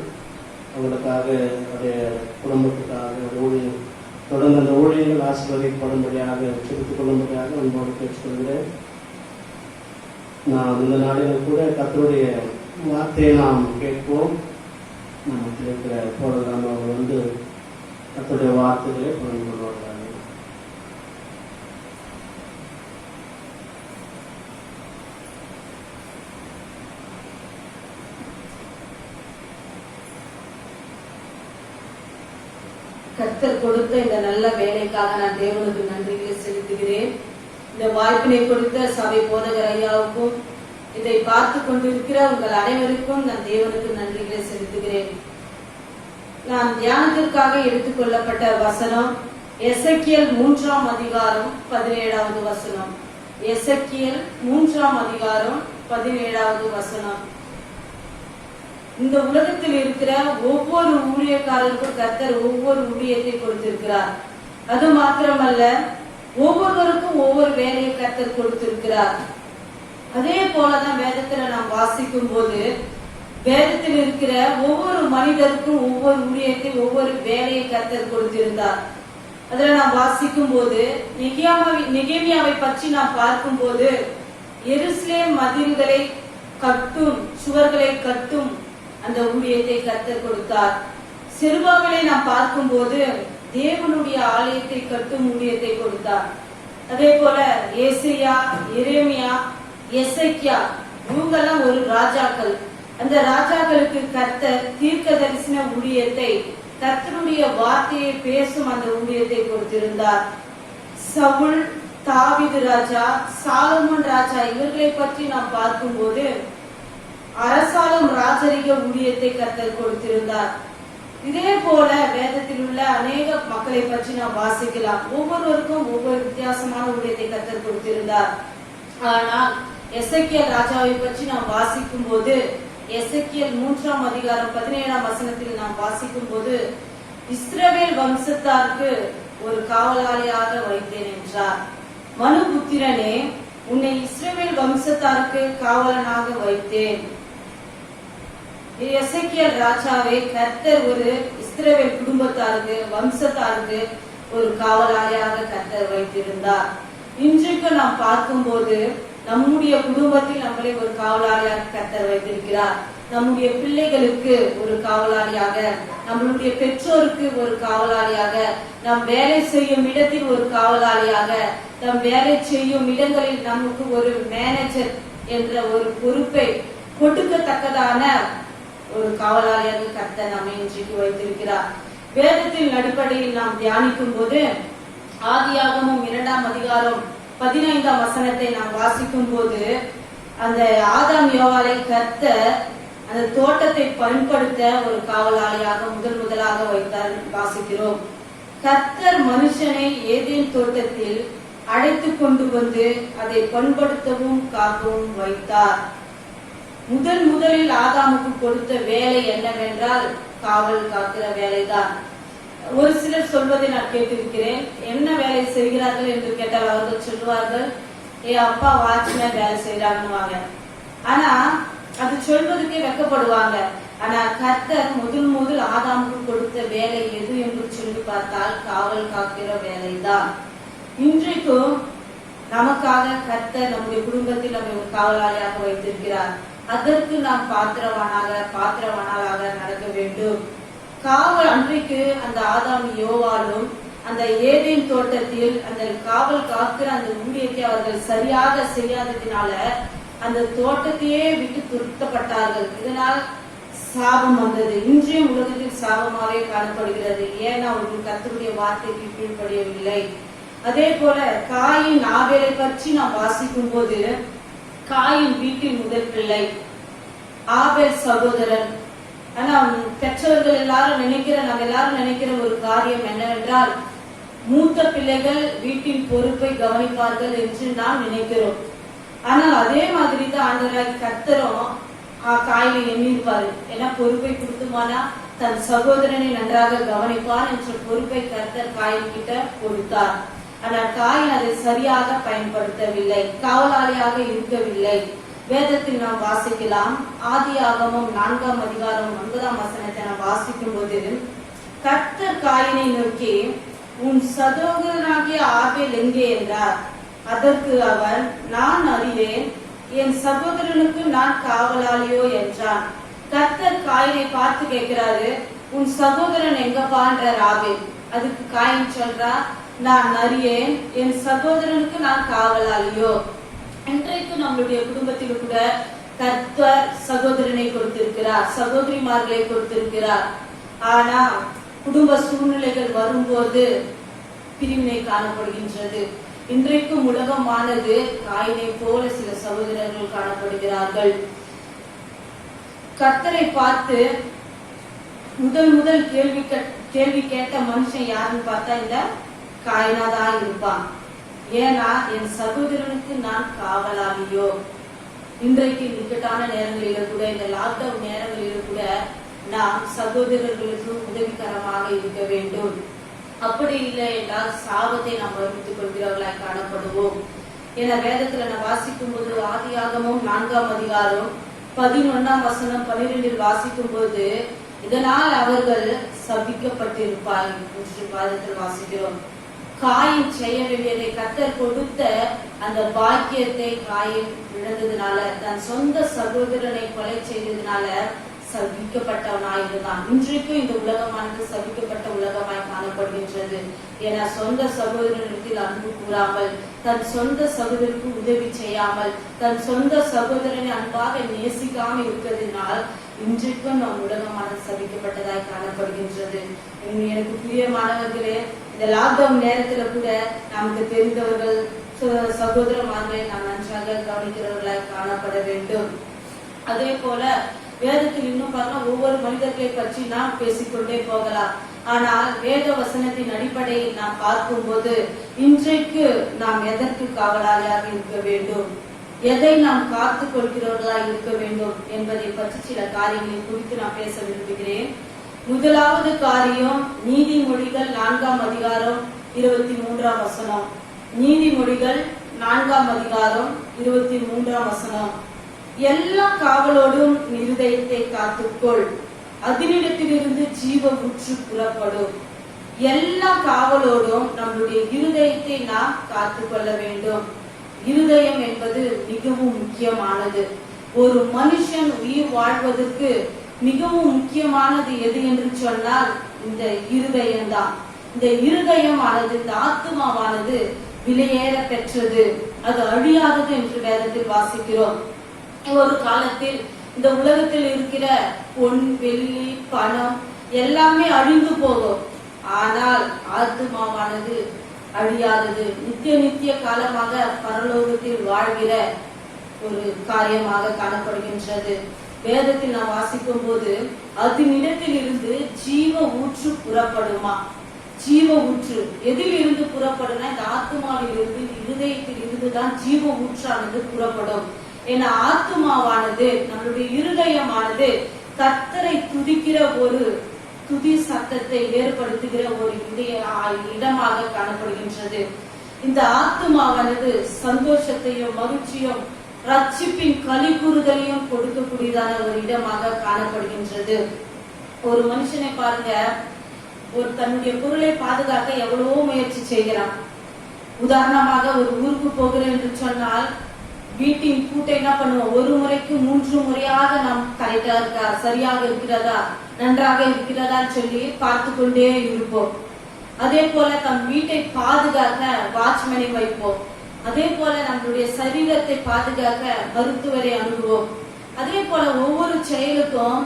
அவர்களுக்காக அவருடைய குடும்பத்துக்காக ஊழியர் தொடர்ந்து அந்த ஊழியர்கள் ஆசீர்வதிக்கப்படும்படியாக செபித்துக் கொள்ளும்படியாக அன்போடு கேட்டுக்கொள்கிறேன். நாம் இந்த நாளில் கூட கர்த்தருடைய வார்த்தையை நாம் கேட்போம். நமக்கு இருக்கிற போதெல்லாம் அவர் கர்த்தருடைய வார்த்தைகளை பகிர்ந்து கொள்வார்கள். கர்த்தர் கொடுத்த இந்த நல்ல வேலைக்காக நான் தேவனுக்கு நன்றிகளை செலுத்துகிறேன். இந்த வாய்ப்பினை கொடுத்த சபை போதகர் ஐயாவுக்கும், இதை பார்த்து கொண்டிருக்கிற உங்கள் அனைவருக்கும் நான் தேவனுக்கு நன்றிகளை செலுத்துகிறேன். நான் தியானத்திற்காக எடுத்துக்கொள்ளப்பட்ட வசனம் எசேக்கியேல் 3ஆம் அதிகாரம் 17வது வசனம். எசேக்கியேல் 3ஆம் அதிகாரம் 17வது வசனம். இந்த உலகத்தில் இருக்கிற ஒவ்வொரு ஊழியக்காரருக்கும் கர்த்தர் ஒவ்வொரு ஊழியத்தை கொடுத்திருக்கிறார். அது மாத்திரமல்ல, ஒவ்வொருவருக்கும் ஒவ்வொரு வேலையை கர்த்தர் கொடுத்திருக்கிறார். அதே போலதான் வேதத்துல நாம் வாசிக்கும் போது வேதத்தில் இருக்கிற ஒவ்வொரு மனிதருக்கும் ஒவ்வொரு ஊழியத்தை, ஒவ்வொரு வேலையை கர்த்தர் கொடுத்திருந்தார். அதுல நாம் வாசிக்கும் போது நெகேமியாவை பற்றி நாம் பார்க்கும் போது எருசலேம் மதில்களை கட்டும், சுவர்களை கட்டும் அந்த ஊழியத்தை கர்த்தர் கொடுத்தார். செருபாபேலை நாம் பார்க்கும் போது தேவனுடைய ஆலயத்தை கட்டும் ஊழியத்தை கொடுத்தார். அதே போல ஏசாயா, எரேமியா, எசேக்கியா இவங்கெல்லாம் ஒரு ராஜாக்கள். அந்த ராஜாக்களுக்கு கர்த்தர் தீர்க்க தரிசன ஊழியத்தை கர்த்தருடைய வார்த்தையை பேசும் அந்த ஊழியத்தை கொடுத்திருந்தார். சவுல், தாவீது ராஜா, சாலமோன் ராஜா இவர்களை பற்றி நாம் பார்க்கும்போது அரசாளும் ராஜரிக ஊழியத்தை கர்த்தர் கொடுத்திருந்தார். இதே போல வேதத்தில் உள்ள அநேக மக்களை பற்றி நாம் வாசிக்கலாம். ஒவ்வொருவருக்கும் ஒவ்வொரு வித்தியாசமான ஊழியத்தை கர்த்தர் கொடுத்திருந்தார். ஆனால் எசேக்கியேல் ராஜாவை பற்றி நாம் வாசிக்கும் போது எசேக்கியேல் 3ஆம் அதிகாரம் 17ஆம் வசனத்தில் நாம் வாசிக்கும் போது இஸ்ரவேல் வம்சத்தாருக்கு ஒரு காவலாளியாக வைத்தேன் என்றார். மனுபுத்திரனே, உன்னை இஸ்ரவேல் வம்சத்தாருக்கு காவலனாக வைத்தேன். எசேக்கியேல் ராஜாவை கர்த்தர் ஒரு இஸ்ரவேல் குடும்பத்தாருக்கு வம்சத்தாருக்கு ஒரு காவலாளியாக கர்த்தர் வைத்திருந்தார். இன்றைக்கு நாம் பார்க்கும்போது நம்முடைய குடும்பத்தில் நம்மளை ஒரு காவலாளியாக கர்த்தர் வைத்திருக்கிறார். நம்முடைய பிள்ளைகளுக்கு ஒரு காவலாளியாக, நம்மளுடைய பெற்றோருக்கு ஒரு காவலாளியாக, நம் வேலை செய்யும் இடத்தில் ஒரு காவலாளியாக, நம் வேலை செய்யும் இடங்களில் நமக்கு ஒரு மேனேஜர் என்ற ஒரு பொறுப்பை கொடுக்கத்தக்கதான ஒரு காவலாளியாக கர்த்தர் நம்மை இன்றைக்கு வைத்திருக்கிறார். வேதத்தின் அடிப்படையில் நாம் தியானிக்கும் போது ஆதியாகமம் 2ஆம் அதிகாரம் 15ஆம் வசனத்தை நாம் வாசிக்கும் போது அந்த ஆதாம் யோவாலை கர்த்தர் அந்த தோட்டத்தை பயன்படுத்த ஒரு காவலாளியாக முதலாக வைத்தார் வாசிக்கிறோம். கர்த்தர் மனுஷனை ஏதேன் தோட்டத்தில் அழைத்து கொண்டு வந்து அதை பண்படுத்தவும் காக்கவும் வைத்தார். முதலில் ஆதாமுக்கு கொடுத்த வேலை என்னவென்றால் காவல் காக்கிற வேலைதான். ஒரு சிலர் சொல்வதை நான் கேட்டிருக்கிறேன். என்ன வேலை செய்கிறார்கள் என்று கேட்டால் அவர்கள் சொல்வார்கள், அப்பா வாட்ச்மேன் வேலை செய்யறாங்க. ஆனா அது சொல்வதற்கே வெக்கப்படுவாங்க. ஆனா கர்த்தர் முதல் ஆதாமுக்கு கொடுத்த வேலை எது என்று சொல்லி பார்த்தால் காவல் காக்கிற வேலைதான். இன்றைக்கும் நமக்காக கர்த்தர் நம்முடைய குடும்பத்தில் நம்மை ஒரு காவலாளியாக வைத்திருக்கிறார். அதற்கு நாம் பாத்திரவானாக நடக்க வேண்டும். காவல் அன்றைக்கு அந்த ஆதாம் யோவாலும் அந்த ஏதேன் தோட்டத்தில் அந்த காவல் காக்கிற அந்த ஊழியத்தை அவர்கள் சரியாக செய்யாததினால அந்த தோட்டத்தையே விட்டு துரத்தப்பட்டார்கள். இதனால் சாபம் வந்தது. இன்றைய உலகத்தில் சாபமாவே காணப்படுகிறது. ஏன்னா அவர்கள் கர்த்தருடைய வார்த்தைக்கு கீழ்ப்படியவில்லை. அதே போல காயின் ஆபேலை பற்றி நாம் வாசிக்கும் போது காயின் வீட்டில் முதல் பிள்ளை, ஆபேல் சகோதரன். ஆனா பெற்றவர்கள் எல்லாரும் நம்ம எல்லாரும் நினைக்கிற ஒரு காரியம் என்னவென்றால் மூத்த பிள்ளைகள் வீட்டின் பொறுப்பை கவனிப்பார்கள் என்று நாம் நினைக்கிறோம். ஆனால் அதே மாதிரி தான் ஆண்டவராகிய கர்த்தரும் காயினை எண்ணிருப்பாரு. ஏன்னா பொறுப்பை கொடுத்துமானா தன் சகோதரனை நன்றாக கவனிப்பார் என்ற பொறுப்பை கர்த்தர் காயின் கிட்ட கொடுத்தார். ஆனால் காயின் அதை சரியாக பயன்படுத்தவில்லை, காவலாளியாக இருக்கவில்லை. வேதத்தில் நாம் வாசிக்கலாம். ஆதியாகமம் 4ஆம் அதிகாரம் 9ஆம் வசனத்தை நாம் வாசிக்கும் போது கர்த்தர் காயினை நோக்கி, உன் சகோதரனாகிய ஆபேல் எங்கே என்றார். அதற்கு அவன், நான் அறிவேன், என் சகோதரனுக்கு நான் காவலாளியோ என்றான். கர்த்தர் காயினை பார்த்து கேட்கிறாரு, உன் சகோதரன் எங்கப்பான்றார் ஆபேல். அதுக்கு காயின் சொல்றா, நான் அறியேன், என் சகோதரனுக்கு நான் காவலாளியோ. இன்றைக்கு நம்மளுடைய குடும்பத்தில் கூட கர்த்தர் சகோதரனை கொடுத்திருக்கிறார், சகோதரிமார்களை கொடுத்திருக்கிறார். ஆனா குடும்ப சூழ்நிலைகள் வரும்போது பிரிவினை காணப்படுகின்றது. இன்றைக்கும் உலகமானது காயினை போல சில சகோதரர்கள் காணப்படுகிறார்கள். கர்த்தரை பார்த்து முதல் கேள்வி கேட்ட மனுஷன் யாருன்னு பார்த்தா இந்த காயினாதான் இருப்பான். ஏன்னா என் சகோதரனுக்கு நான் காவலாளியோ. இன்றைக்கு இக்கட்டான நேரங்களில கூட, இந்த லாக்டவுன் நேரங்களில கூட நாம் சகோதரர்களுக்கு உதவிகரமாக இருக்க வேண்டும். அப்படி இல்லை என்றால் சாபத்தை நாம் வருவித்துக் கொள்கிறவர்களாய் காணப்படுவோம். என வேதத்துல நான் வாசிக்கும் போது ஆதியாகமம் 4ஆம் அதிகாரம் 11ஆம் வசனம் 12 வாசிக்கும் போது இதனால் அவர்கள் சபிக்கப்பட்டிருப்பார்கள் என்று வேதத்தில் வாசிக்கிறோம். காயின் செய்ய வேண்டியதை கர்த்தர் கொடுத்த அந்த பாக்கியத்தை காயின் இழந்ததுனால, தன் சொந்த சகோதரனை கொலை செய்ததுனால சபிக்கப்பட்டவனாய் இருந்தான். இன்றைக்கும் இந்த உலகமானது சபிக்கப்பட்ட உலகமாய் காணப்படுகின்றது. என சொந்த சகோதரனிடத்தில் அன்பு கூறாமல், தன் சொந்த சகோதரருக்கு உதவி செய்யாமல், தன் சொந்த சகோதரனை அன்பாக நேசிக்காமல் இருக்கிறதுனால் இன்றைக்கும் நம் உலகமானது சபிக்கப்பட்டதாய் காணப்படுகின்றது. எனக்கு பிரியமானவர்களே, இந்த லாக்டவுன் நேரத்துல கூட நமக்கு தெரிந்தவர்கள் சகோதரமார்களை நாம் நன்றாக கவனிக்கிறவர்களாய் காணப்பட வேண்டும். அதே போல வேதத்தில் இன்னும் பார்த்தா ஒவ்வொரு மனிதர்களை பற்றி நாம் பேசிக்கொண்டே போகலாம். ஆனால் வேத வசனத்தின் அடிப்படையில் நாம் பார்க்கும்போது இன்றைக்கு நாம் எதற்கு காவலாளியாக இருக்க வேண்டும், எதை நாம் காத்து கொள்கிறவர்களாக இருக்க வேண்டும் என்பதை பற்றி சில காரியங்களை குறித்து நான் பேச விரும்புகிறேன். முதலாவது காரியம் நீதிமொழிகள் 4ஆம் அதிகாரம் 23ஆம் வசனம். நீதிமொழிகள் 4ஆம் அதிகாரம் 23ஆம் வசனம். எல்லா காவலோடும் இருதயத்தை காத்துக்கொள், அதனிடத்திலிருந்து ஜீவ ஊற்று புறப்படும். எல்லா காவலோடும் நம்முடைய இருதயத்தை நாம் காத்துக்கொள்ள வேண்டும். இருதயம் என்பது மிகவும் முக்கியமானது. ஒரு மனுஷன் உயிர் வாழ்வதற்கு மிகவும் முக்கியமானது எது என்று சொன்னால் இந்த இருதயம்தான். இந்த இருதயமானது, இந்த ஆத்துமாவானது விலையேற பெற்றது, அது அழியாதது என்று வேதத்தில் வாசிக்கிறோம். ஒரு காலத்தில் இந்த உலகத்தில் இருக்கிற பொன், வெள்ளி, பணம் எல்லாமே அழிந்து போகும். ஆனால் ஆத்துமாவானது அழியாதது, நித்திய காலமாக பரலோகத்தில் வாழ்கிற ஒரு காரியமாக காணப்படுகின்றது. வேதத்தில் நாம் வாசிக்கும் போது அதனிடத்தில் இருந்து ஜீவ ஊற்று புறப்படுமா. ஜீவ ஊற்று எதில் இருந்து புறப்படும்னா இந்த ஆத்துமாவில் இருந்து, இருதயத்தில் இருந்துதான் ஜீவ ஊற்றானது புறப்படும். ஏன்னா ஆத்துமாவானது, நம்மளுடைய இருதயமானது கர்த்தரை துதிக்கிற ஒரு துதி சத்தத்தை ஏற்படுத்துகிற ஒரு இடமாக காணப்படுகின்றது. இந்த ஆத்துமாவானது சந்தோஷத்தையும் மகிழ்ச்சியும் ரட்சிப்பின் களி கூறுதலையும் கொடுக்கக்கூடியதான ஒரு இடமாக காணப்படுகின்றது. ஒரு மனுஷனை பாருங்க, ஒரு தன்னுடைய பொருளை பாதுகாக்க எவ்வளவோ முயற்சி செய்கிறான். உதாரணமாக ஒரு ஊருக்கு போகிறேன் என்று சொன்னால் வீட்டின் பூட்டை என்ன பண்ணுவோம், ஒரு முறைக்கு 3 முறையாக நாம் கரெக்டா இருக்கா, சரியாக இருக்கிறதா, நன்றாக இருக்கிறதா சொல்லி பார்த்து கொண்டே இருப்போம். அதே போல தம் வீட்டை பாதுகாக்க வாட்ச்மேனை வைப்போம். அதே போல நம்மளுடைய சரீரத்தை பாதுகாக்க மருத்துவரை அணுகுவோம். அதே போல ஒவ்வொரு செயலுக்கும்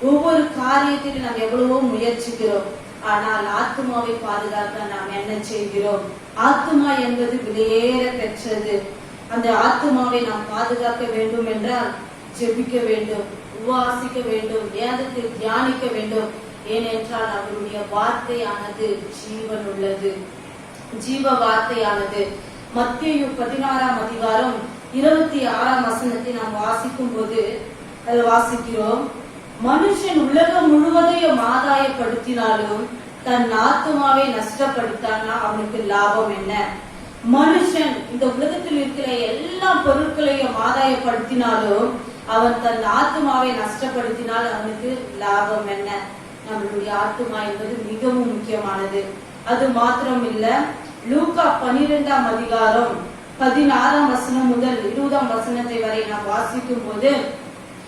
ஒவ்வொரு காரியத்திலும் நாம் எவ்வளவோ முயற்சிக்கிறோம். ஆனால் ஆத்மாவை பாதுகாக்க நாம் என்ன செய்கிறோம்? ஆத்மா என்பது விலையேற பெற்றது. அந்த ஆத்மாவை நாம் பாதுகாக்க வேண்டும் என்றால் ஜெபிக்க வேண்டும், உபவாசிக்க வேண்டும், வேதத்தை தியானிக்க வேண்டும். ஏனென்றால் அவருடைய வார்த்தையானது ஜீவன் உள்ளது, ஜீவ வார்த்தையானது. மத்தேயு 16ஆம் அதிகாரம் 26ஆம் வசனத்தை நாம் வாசிக்கும் போது அதில் வாசிக்கிறோம், மனுஷன் உலகம் முழுவதையும் ஆதாயப்படுத்தினாலும் தன் ஆத்மாவை நஷ்டப்படுத்தானா அவனுக்கு லாபம் என்ன? மனுஷன் இந்த உலகத்தில் இருக்கிற எல்லா பொருட்களையும் ஆதாயப்படுத்தினாலும் அவன் தன் ஆத்மாவை நஷ்டப்படுத்தினால் அவனுக்கு லாபம் என்ன? நம்மளுடைய ஆத்மா என்பது மிகவும் முக்கியமானது. அது மாத்திரம் இல்ல, லூக்கா 12ஆம் அதிகாரம் 16ஆம் வசனம் முதல் 20ஆம் வசனத்தை வரை நாம் வாசிக்கும் போது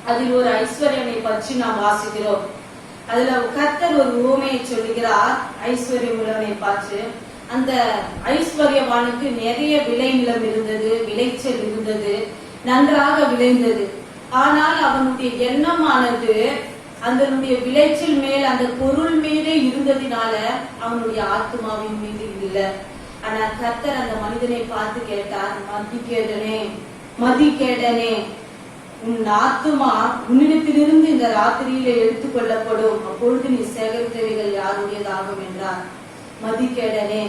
அதில் ஒரு ஐஸ்வர்யனை பற்றி நாம் வாசிக்கிறோம். அதுல கர்த்தர் ஒரு உவமையை சொல்லுகிறார் ஐஸ்வர்யம் உள்ளவனை பார்த்து. அந்த ஐஸ்வர்யவானுக்கு நிறைய விளை நிலம் இருந்தது, விளைச்சல் இருந்தது, நன்றாக விளைந்தது. ஆனால் அவனுடைய எண்ணமானது அதனுடைய விளைச்சல் மேல், அந்த பொருள் மீதே இருந்ததினால அவனுடைய ஆத்மாவின் மீது இல்லை. ஆனா கர்த்தர் அந்த மனிதனை பார்த்து கேட்டார், மதிகேடனே, உன் ஆத்துமா உன்னிடத்திலிருந்து இந்த ராத்திரியில எடுத்துக் கொள்ளப்படும், அப்பொழுது நீ சேகரித்தவைகள் யாருடையதாகும் என்றார். மதிகேடனே,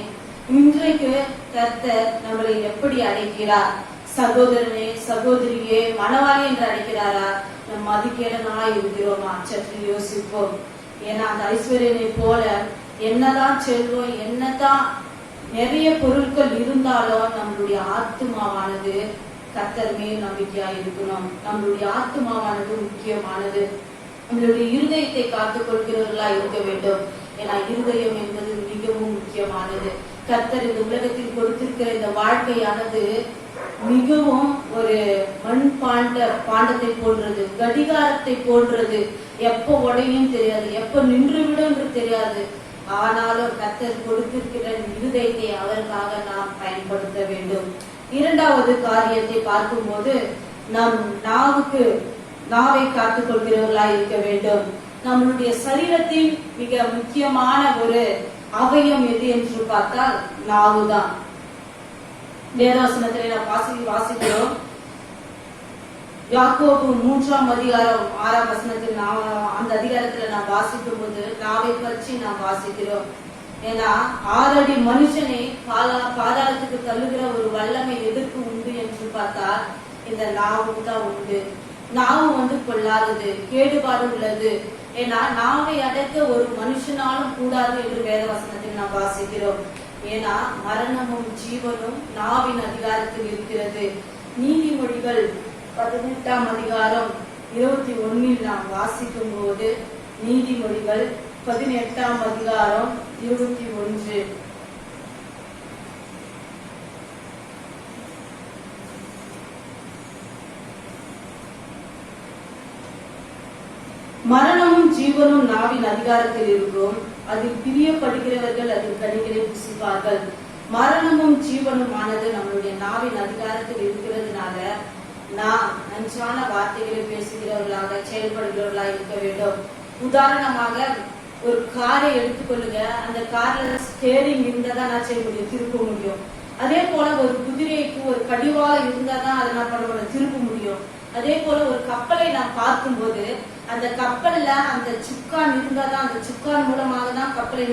இன்றைக்கு கர்த்தர் நம்மளை எப்படி அழைக்கிறார்? சகோதரனே, சகோதரியே, மனவாளி என்று அழைக்கிறாரா? நம் மதிக்கேடனா இருக்கிறோமா? சற்று யோசிப்போம். ஏன்னா அந்த ஐஸ்வர்யனை போல என்னதான் செல்வம், என்னதான் நிறைய பொருட்கள் இருந்தாலும் நம்மளுடைய ஆத்மாவானது கர்த்தர் மேல் நம்பிக்கையா இருக்கணும். நம்மளுடைய ஆத்மாவானது முக்கியமானது. நம்மளுடைய இருதயத்தை காத்துக் கொள்கிறவர்களா இருக்க வேண்டும். ஏன்னா இருதயம் என்பது மிகவும் முக்கியமானது. கர்த்தர் இந்த உலகத்தில் கொடுத்திருக்கிற இந்த வாழ்க்கையானது மிகவும் ஒரு மண் பாண்டத்தை போன்றது, கடிகாரத்தை போன்றது. எப்ப உடையும் தெரியாது, எப்ப நின்றுவிடும் என்று தெரியாது. ஆனாலும் கர்த்தர் கொடுத்திருக்கிற இருதயத்தை அவருக்காக நாம் பயன்படுத்த வேண்டும். இரண்டாவது காரியத்தை பார்க்கும்போது நம் நாவை காத்துக் கொள்கிறவர்களாய் இருக்க வேண்டும். நம்மளுடைய சரீரத்தின் மிக முக்கியமான ஒரு அவயம் எது என்று பார்த்தால் நாவுதான். வேதாசனத்திலே நாம் வாசிக்கிறோம். யாக்கோபு 3ஆம் அதிகாரம் 6ஆம் வசனத்தில் அந்த அதிகாரத்துல நாம் வாசிக்கும் போது நாவை பற்றி நாம் வாசிக்கிறோம். ஏன்னா 6 அடி மனுஷனை பாதாளத்துக்கு தள்ளுகிற ஒரு வல்லமை எதற்கு உண்டு என்று பார்த்தால் இந்த நாவுக்கு தான் உண்டு. நாவு கொள்ளாதது, கேடுபாடு உள்ளது. ஏன்னா நாவை அடக்க ஒரு மனுஷனாலும் கூடாது என்று வேதவசனத்தில் நாம் வாசிக்கிறோம். ஏன்னா மரணமும் ஜீவனும் நாவின் அதிகாரத்தில் இருக்கிறது. நீதிமொழிகள் 18ஆம் அதிகாரம் 21 நாம் வாசிக்கும் போது நீதிமொழிகள் 18ஆம் அதிகாரம் 21 மரணமும் ஜீவனும் நாவின் அதிகாரத்தில் இருக்கும். அதில் பிரியப்படுகிறவர்கள் அதில் கனிகளை புசிப்பார்கள். மரணமும் ஜீவனும் ஆனது நம்மளுடைய நாவின் அதிகாரத்தில் இருக்கிறதுனால நாம் நன்றான வார்த்தைகளை பேசுகிறவர்களாக செயல்படுகிறவர்களாக இருக்க வேண்டும். உதாரணமாக ஒரு காரை எடுத்துக்கொள்ளுங்க. அந்த கார்ல ஸ்டேரிங் இருந்தாதான் நான் செய்ய முடியும், திருப்ப முடியும். அதே போல ஒரு குதிரைக்கு ஒரு கடிவாளம் இருந்தாதான் அதை நான் பண்ண முடியும், திருப்ப முடியும். அதே போல ஒரு கப்பலை நாம் பார்க்கும் போது அந்த கப்பல்ல அந்த சுக்கான் இருந்தாதான், அந்த சுக்கான் மூலமாக தான் கப்பலை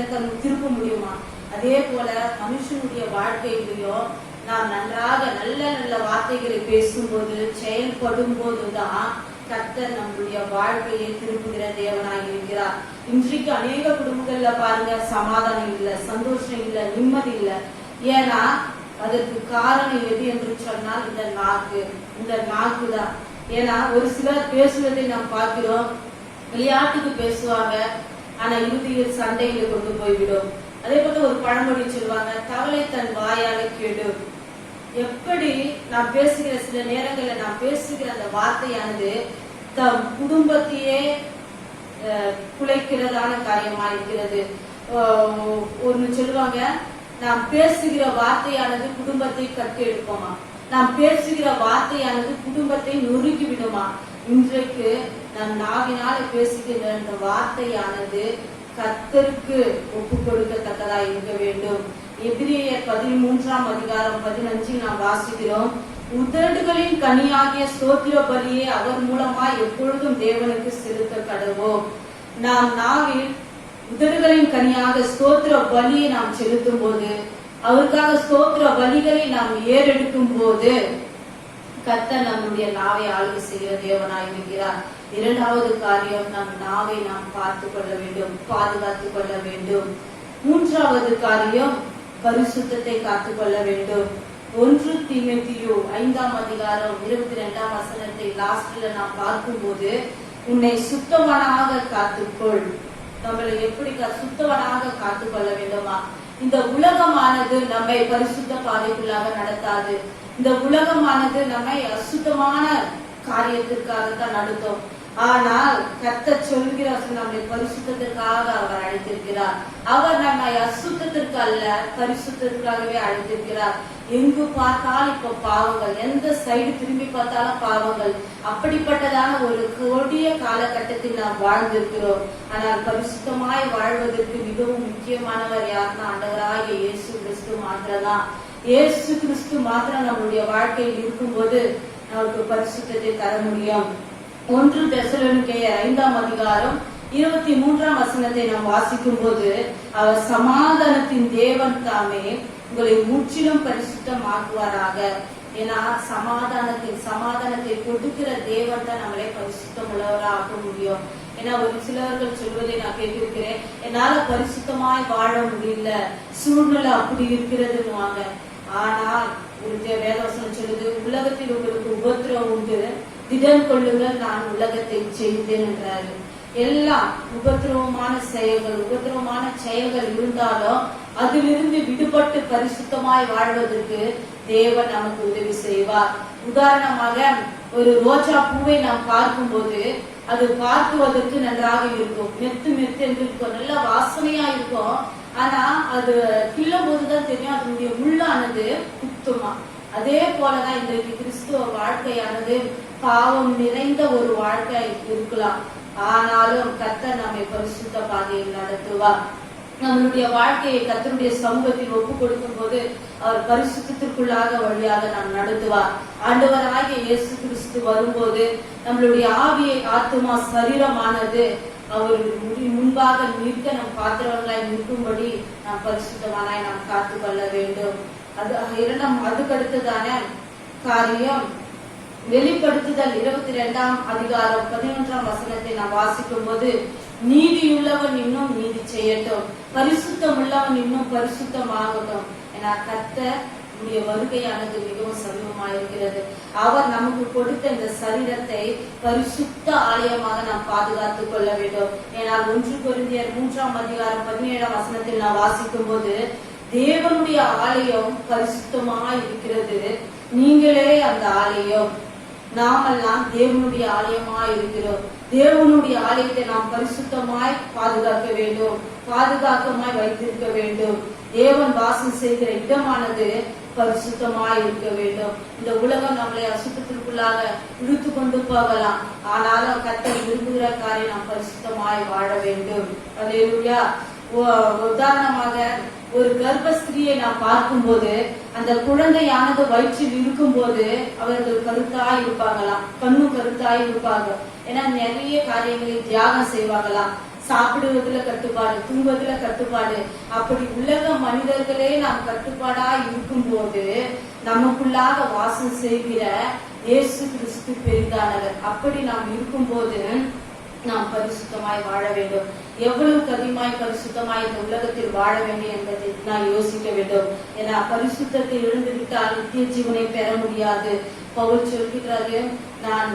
திருப்ப முடியுமா? அதே போல மனுஷனுடைய வாழ்க்கையிலையும் நாம் நன்றாக நல்ல நல்ல வார்த்தைகளை பேசும்போது செயல்படும் போதுதான் கர்த்தர் நம்முடைய வாழ்க்கையை திருப்புகிற தேவனாய் இருக்கிறார். இன்றைக்கு அநேக குடும்பங்கள்ல பாருங்க, சமாதானம் இல்ல, சந்தோஷம் இல்ல, நிம்மதி இல்ல. ஏன்னா அதற்கு காரணம் எது என்று சொன்னால் இந்த நாக்கு தான். ஏன்னா ஒரு சிலர் பேசுவதை நாம் பார்க்கிறோம், விளையாட்டுக்கு பேசுவாங்க, ஆனா இறுதியில் சண்டையில கொண்டு போய்விடும். அதே போல ஒரு பழமொழி சொல்லுவாங்க, தவளை தன் வாயால கேடும். எப்படி நாம் பேசுகிற சில நேரங்களில் நாம் பேசுகிற அந்த வார்த்தையானது தம் குடும்பத்தையே குலைக்கிறதான காரியமா இருக்கிறது. ஒன்னு சொல்லுவாங்க, நாம் பேசுகிற வார்த்தையானது குடும்பத்தை கட்டி எடுப்போமா, நாம் பேசுகிற வார்த்தையானது குடும்பத்தை நொறுக்கி விடுமா? இன்றைக்கு நம் நாவினால பேசுகிற அந்த வார்த்தையானது கர்த்தருக்கு ஒப்பு கொடுக்கத்தக்கதா இருக்க வேண்டும். எபிரேயர் 13ஆம் அதிகாரம் 15 நாம் வாசிக்கிறோம். உதடுகளின் கனியாகிய ஸ்தோத்திர பலியை அவர் மூலமா எப்பொழுதும் தேவனுக்கு செலுத்த கடவோம். நாம் நாவில் உதடுகளின் கனியாக ஸ்தோத்திர பலியை நாம் செலுத்தும் போது, அவருக்காக ஸ்தோத்திர பலிகளை நாம் ஏறெடுக்கும் போது கர்த்தர் நம்முடைய நாவை ஆளுகை செய்கிற தேவனாய் இருக்கிறார். இரண்டாவது காரியம், நம் நாவை நாம் பார்த்து கொள்ள வேண்டும், பாதுகாத்துக் கொள்ள வேண்டும். மூன்றாவது காரியம், பரிசுத்தத்தை காத்துக் கொள்ள வேண்டும். 1 தீமோத்தேயு 5ஆம் அதிகாரம் 22ஆம் வசனத்தை லாஸ்ட்ல நாம் பார்க்கும் போது, உன்னை சுத்தவனாக காத்துக்கொள். நம்மளை எப்படி சுத்தவனாக காத்துக்கொள்ள வேண்டுமா? இந்த உலகமானது நம்மை பரிசுத்த பாதைக்குள்ளாக நடத்தாது. இந்த உலகமானது நம்மை அசுத்தமான காரியத்திற்காக தான் நடத்தும். ஆனால் கர்த்தர் சொல்கிறார், நம்மை பரிசுத்தத்திற்காக அவர் அழைத்திருக்கிறார். அவர் நம்மை அசுத்தத்திற்கு அல்ல, பரிசுத்தத்திற்காகவே அழைத்திருக்கிறார். எங்கு பார்த்தாலும் இப்ப பாவங்கள், எந்த சைடு திரும்பி பார்த்தாலும் பாவங்கள். அப்படிப்பட்டதான ஒரு கொடிய காலகட்டத்தில் நாம் வாழ்ந்திருக்கிறோம். ஆனால் பரிசுத்தமாய் வாழ்வதற்கு மிகவும் முக்கியமானவர் யாருன்னா ஆண்டவராகிய இயேசு கிறிஸ்து மாத்திரம்தான். இயேசு கிறிஸ்து மாத்திரம் நம்முடைய வாழ்க்கையில் இருக்கும்போது நமக்கு பரிசுத்தத்தை தர முடியும். 1 தெசலோனிக்கேயர் 5ஆம் அதிகாரம் 23ஆம் வசனத்தை நாம் வாசிக்கும் போது, அவர் சமாதானத்தின் தேவன் தாமே உங்களை முற்றிலும் பரிசுத்தமாக்குவாராக. ஏன்னா சமாதானத்தை கொடுக்கிற தேவன் தான் நம்மளை பரிசுத்தம் உள்ளவராக ஆக்க முடியும். ஏன்னா ஒரு சிலர்கள் சொல்வதை நான் கேட்டிருக்கிறேன், என்னால பரிசுத்தமாய் வாழ முடியல, சூழ்நிலை அப்படி இருக்கிறதுன்னு. ஆனால் ஒரு வேதவசனம் சொல்லுது, உலகத்தில் உங்களுக்கு உபத்திரம் உண்டு, திடன் கொள்ளுங்கள், நான் உலகத்தை செய்தேன் என்றாரு. எல்லாம் உபத்திரவமான செயல்கள் இருந்தாலும் அதிலிருந்து விடுபட்டு பரிசுத்தமாய் வாழ்வதற்கு தேவன் நமக்கு உதவி செய்வார். உதாரணமாக ஒரு ரோஜா பூவை நாம் பார்க்கும்போது அது பார்க்குவதற்கு நன்றாக இருக்கும், மெத்து என்று இருக்கும், நல்ல வாசனையா இருக்கும். ஆனா அது கிள்ளும் போதுதான் தெரியும் அதனுடைய முள்ளானது குத்துமா. அதே போலதான் இன்றைக்கு கிறிஸ்துவ வாழ்க்கையானது பாவம் நிறைந்த ஒரு வாழ்க்கை இருக்கலாம். ஆனாலும் கர்த்தர் நம்மை பரிசுத்த பாதையில் நடத்துவார். நம்மளுடைய வாழ்க்கையை கர்த்தருடைய சமூகத்தில் ஒப்பு கொடுக்கும் போது அவர் பரிசுத்தத்திற்குள்ளாக வழியாக நாம் நடத்துவார். ஆண்டவராகிய இயேசு கிறிஸ்து வரும்போது நம்மளுடைய ஆவியை ஆத்துமா சரீரமானது அவர் முன்பாக நிற்க நம் பாத்திரங்களாய் நிற்கும்படி நாம் பரிசுத்தமானாய் நாம் காத்து கொள்ள வேண்டும். அதுக்கடுத்ததான காரியம் வெளிப்படுத்துதல் 22ஆம் அதிகாரம் 11ஆம் வசனத்தை நாம் வாசிக்கும் போது, நீதியுள்ளவன் இன்னும் நீதி செய்யட்டும், பரிசுத்தம் உள்ளவன் இன்னும் பரிசுத்தமாகட்டும் என கர்த்தர் வருகையானது மிகவும் சமீபமாயிருக்கிறது. அவர் நமக்கு கொடுத்த இந்த சரீரத்தை பரிசுத்த ஆலயமாக நாம் பாதுகாத்துக் கொள்ள வேண்டும். ஏனால் 1 கொரிந்தியர் 3ஆம் அதிகாரம் 17ஆம் வசனத்தில் நாம் வாசிக்கும் போது, தேவனுடைய ஆலயம் பரிசுத்தமாய் இருக்கிறது, நீங்களே அந்த ஆலயம். நாமெல்லாம் தேவனுடைய ஆலயமாய் இருக்கிறோம். தேவனுடைய ஆலயத்தை நாம் பரிசுத்தமாய் பாதுகாக்க வேண்டும், பாதுகாக்கமாய் வைத்திருக்க வேண்டும். தேவன் வாசம் செய்கிற இடமானது பரிசுத்தமாய் இருக்க வேண்டும். இந்த உலகம் நம்மளை அசுத்தத்திற்குள்ளாக இழுத்து கொண்டு போகலாம், ஆனாலும் கர்த்தர் விரும்புகிற காரியம் நாம் பரிசுத்தமாய் வாழ வேண்டும். அல்லேலூயா. உதாரணமாக ஒரு கர்ப்பஸ்திரியை நாம் பார்க்கும் போது, அந்த குழந்தையானது வயிற்றில் இருக்கும் போது அவர்கள் கருத்தாய் இருப்பாங்களாம், கண்ணும் கருத்தாய் இருப்பாங்க. ஏன்னா நிறைய காரியங்களை தியாகம் செய்வாங்களாம். சாப்பிடுவதுல கட்டுப்பாடு, தூங்குவதுல கட்டுப்பாடு. அப்படி உலக மனிதர்களே நாம் கட்டுப்பாடா இருக்கும் போது நமக்குள்ளாக வாசம் செய்கிற இயேசு கிறிஸ்து பெரிதானவர். அப்படி நாம் இருக்கும் போது நாம் பரிசுத்தமாய் வாழ வேண்டும். எவ்வளவு அதிகமாய் பரிசுத்தமாய் இந்த உலகத்தில் வாழ வேண்டும் என்பதை நான் யோசிக்க வேண்டும். ஏன்னா பரிசுத்தத்தை இழந்துவிட்டால் நித்திய ஜீவனை பெற முடியாது. பவுல் சொல்கிறாரு, நான்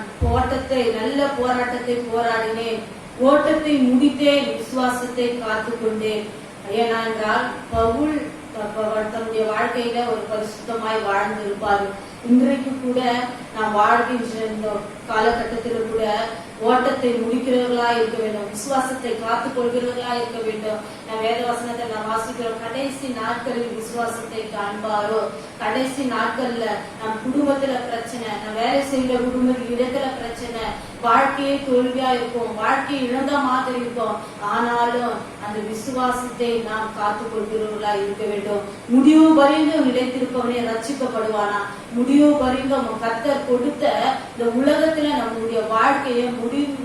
நல்ல போராட்டத்தை போராடினேன், ஓட்டத்தை முடித்தேன், விசுவாசத்தை காத்து கொண்டேன். ஏனென்றால் பவுல் தன்னுடைய வாழ்க்கையில ஒரு பரிசுத்தமாய் வாழ்ந்து இருப்பாரு. இன்றைக்கு கூட நாம் வாழ்கின்ற இந்த காலகட்டத்தில் கூட ஓட்டத்தை முடிக்கிறவர்களா இருக்க வேண்டும், விசுவாசத்தை காத்துக் கொள்கிறவர்களா இருக்க வேண்டும். நான் வேத வசனத்தை நான் வாசிக்கிறோம், கடைசி நாட்களில் விசுவாசத்தை காண்பாரோ. கடைசி நாட்கள்ல நம் குடும்பத்துல பிரச்சனை, நான் வேலை செய்கிற குடும்பத்தில் இடத்துல பிரச்சனை, வாழ்க்கையே தோல்வியா இருக்கும், வாழ்க்கையை இழந்த மாதிரி இருக்கும். ஆனாலும் அந்த விசுவாசத்தை நாம் காத்துக் கொள்கிறவர்களா இருக்க வேண்டும். முடிவு வரைந்து நிலைத்திருப்பவனே ரட்சிக்கப்படுவானா. முடிவு வரைந்து கர்த்தர் கொடுத்த இந்த உலகத்துல நம்முடைய வாழ்க்கையை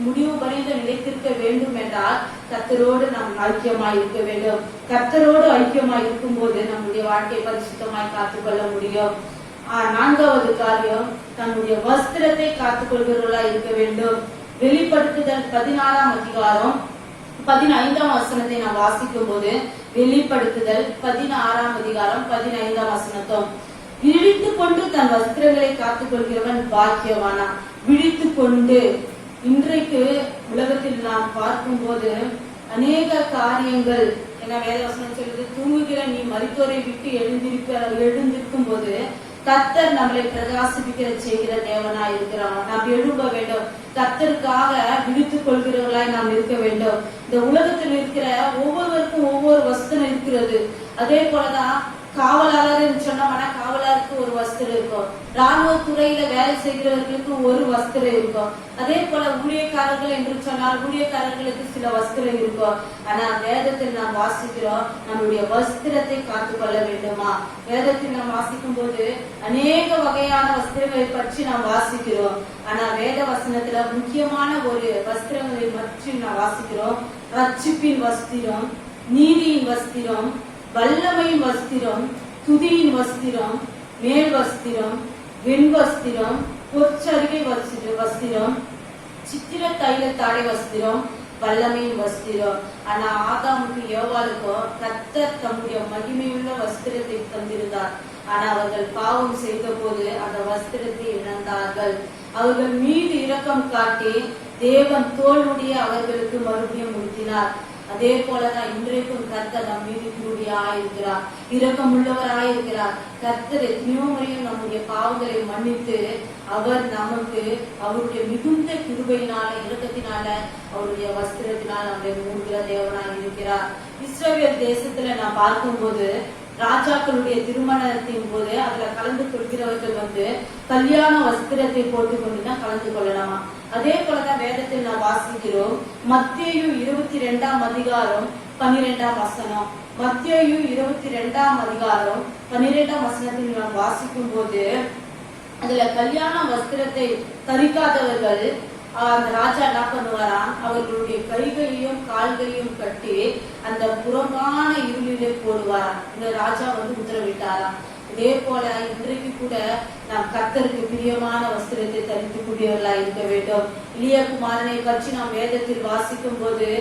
முடிவு வரைந்து நிலைத்திருக்க வேண்டும் என்றால் கர்த்தரோடு நாம் ஐக்கியமாய் இருக்க வேண்டும். கர்த்தரோடு ஐக்கியமாய் இருக்கும் போது நம்முடைய வாழ்க்கையை பரிசுத்தமாய் காத்துக்கொள்ள முடியும். 4வது காரியம், தன்னுடைய வஸ்திரத்தை காத்துக் கொள்கிறவர்களா இருக்க வேண்டும். வெளிப்படுத்துதல் 16ஆம் அதிகாரம் 15ஆம் வசனத்தை நாம் வாசிக்கும் போது, வெளிப்படுத்துதல் 16ஆம் அதிகாரம் 15ஆம் வசனத்தும், விழித்து கொண்டு தன் வஸ்திரங்களை காத்துக் கொள்கிறவன் பாக்கியவானா. விழித்து கொண்டு, இன்றைக்கு உலகத்தில் நாம் பார்க்கும் போது அநேக காரியங்கள், என்ன வேதவசனம் சொல்லுது, தூங்குகிற நீ மரித்தோரை விட்டு எழுந்திருக்கும் போது கர்த்தர் நம்மளை பிரகாசிப்பிக்கிற செய்கிற தேவனாய் இருக்கிறான். நாம் எழும்ப வேண்டும், கர்த்தருக்காக விழித்துக் கொள்கிறவர்களாய் நாம் இருக்க வேண்டும். இந்த உலகத்தில் இருக்கிற ஒவ்வொருவருக்கும் ஒவ்வொரு வஸ்திரம் இருக்கிறது. அதே போலதான் காவலாளர் சொன்னோம்னா காவலாருக்கு ஒரு வஸ்திரம் இருக்கும், ராணுவ துறையில வேலை செய்கிறவர்களுக்கு ஒரு வஸ்திரம் இருக்கும். அதே போல ஊழியக்காரர்கள் என்று சொன்னால் ஊழியக்காரர்களுக்கு சில வஸ்திரம் இருக்கும். ஆனா வேதத்தில் நாம் வாசிக்கிறோம், நம்முடைய வஸ்திரத்தை காத்துக்கொள்ள வேண்டுமா. வேதத்தில் நாம் வாசிக்கும் போது அநேக வகையான வஸ்திரங்களை பற்றி நாம் வாசிக்கிறோம். ஆனா வேத வசனத்துல முக்கியமான ஒரு வஸ்திரங்களை பற்றி நாம் வாசிக்கிறோம். ரட்சிப்பின் வஸ்திரம், நீதியின் வஸ்திரம், வல்லமையின் வஸ்திரம், துதியின் வஸ்திரம், மேல் வஸ்திரம், வெண் வஸ்திரம், பொற்சரிகை வஸ்திரம், சித்திர தைல தாடை வஸ்திரம், வல்லமையின் வஸ்திரம். ஆனா ஆதாமுக்கு ஏவாளுக்கும் கர்த்தர் தம்முடைய மகிமையுள்ள வஸ்திரத்தை தந்திருந்தார். ஆனா அவர்கள் பாவம் செய்த போது அந்த வஸ்திரத்தை இழந்தார்கள். அவர்கள் மீது இரக்கம் காட்டி தேவன் தோளுடைய அவர்களுக்கு மறுபடியும் உடுத்தினார். அதே போலதான் இன்றைக்கும் கர்த்தர் நம் மீது கிருபையாயிருக்கிறார், இரக்கமுள்ளவராயிருக்கிறார். கர்த்தர் எத்தனையோ முறையும் நம்முடைய பாவங்களை மன்னித்து அவர் நமக்கு அவருடைய மிகுந்த கிருபையினால இரக்கத்தினால அவருடைய வஸ்திரத்தினால் நம்மை மூடுகிற தேவனாய் இருக்கிறார். இஸ்ரவேல் தேசத்துல நான் பார்க்கும்போது ராஜாக்களுடைய திருமணத்தின் போது அதுல கலந்து கொள்கிறவர்கள் கல்யாண வஸ்திரத்தை போட்டுக் கொண்டுதான் கலந்து கொள்ளலாமா. அதே போலதான் வேதத்தில் நான் வாசிக்கிறோம். மத்தேயு 22 அதிகாரம் 12 வசனம். மத்தேயு 22 அதிகாரம் 12 வசனத்தில் நாம் வாசிக்கும் போது அதுல கல்யாண வஸ்திரத்தை தரிக்காதவர்கள் அந்த ராஜா என்ன பண்ணுவாராம், அவர்களுடைய கைகளையும் கால்களையும் கட்டி அந்த புறம்பான இருளிலே போடுவாராம். இந்த ராஜா உத்தரவிட்டாராம். இதே போல இன்றைக்கு கூட நாம் கர்த்தருக்கு பிரியமான வஸ்திரத்தை தரித்துக் கூடியவர்களா இருக்க வேண்டும். இளைய குமாரனை பற்றி நாம் வேதத்தில் வாசிக்கும் போது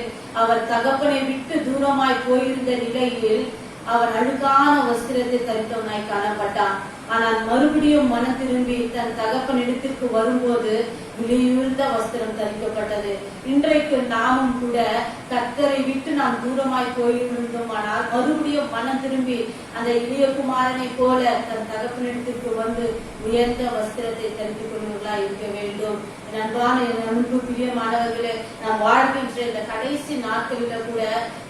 அவர் தகப்பனை விட்டு தூரமாய் போயிருந்த நிலையில் அவன் அழுக்கான வஸ்திரத்தை தரித்தவனாய் காணப்பட்டான். ஆனால் மறுபடியும் மனம் திரும்பி தன் தகப்பன் இடத்திற்கு வரும்போது விலையுள்ள வஸ்திரம் தரிக்கப்பட்டது. இன்றைக்கு நாமும் கூட கர்த்தரை விட்டு நாம் தூரமாய் போயிருந்தோமானால் மறுபடியும் மனம் திரும்பி அந்த இளைய குமாரனை போல தன் தகப்பன் இடத்திற்கு வந்து உயர்ந்த வஸ்திரத்தை தரித்துக் கொள்வர்களா இருக்க வேண்டும். அன்பான அன்பு பிரியமானவர்களே, நாம் வாழ்கின்ற இந்த கடைசி நாட்களில கூட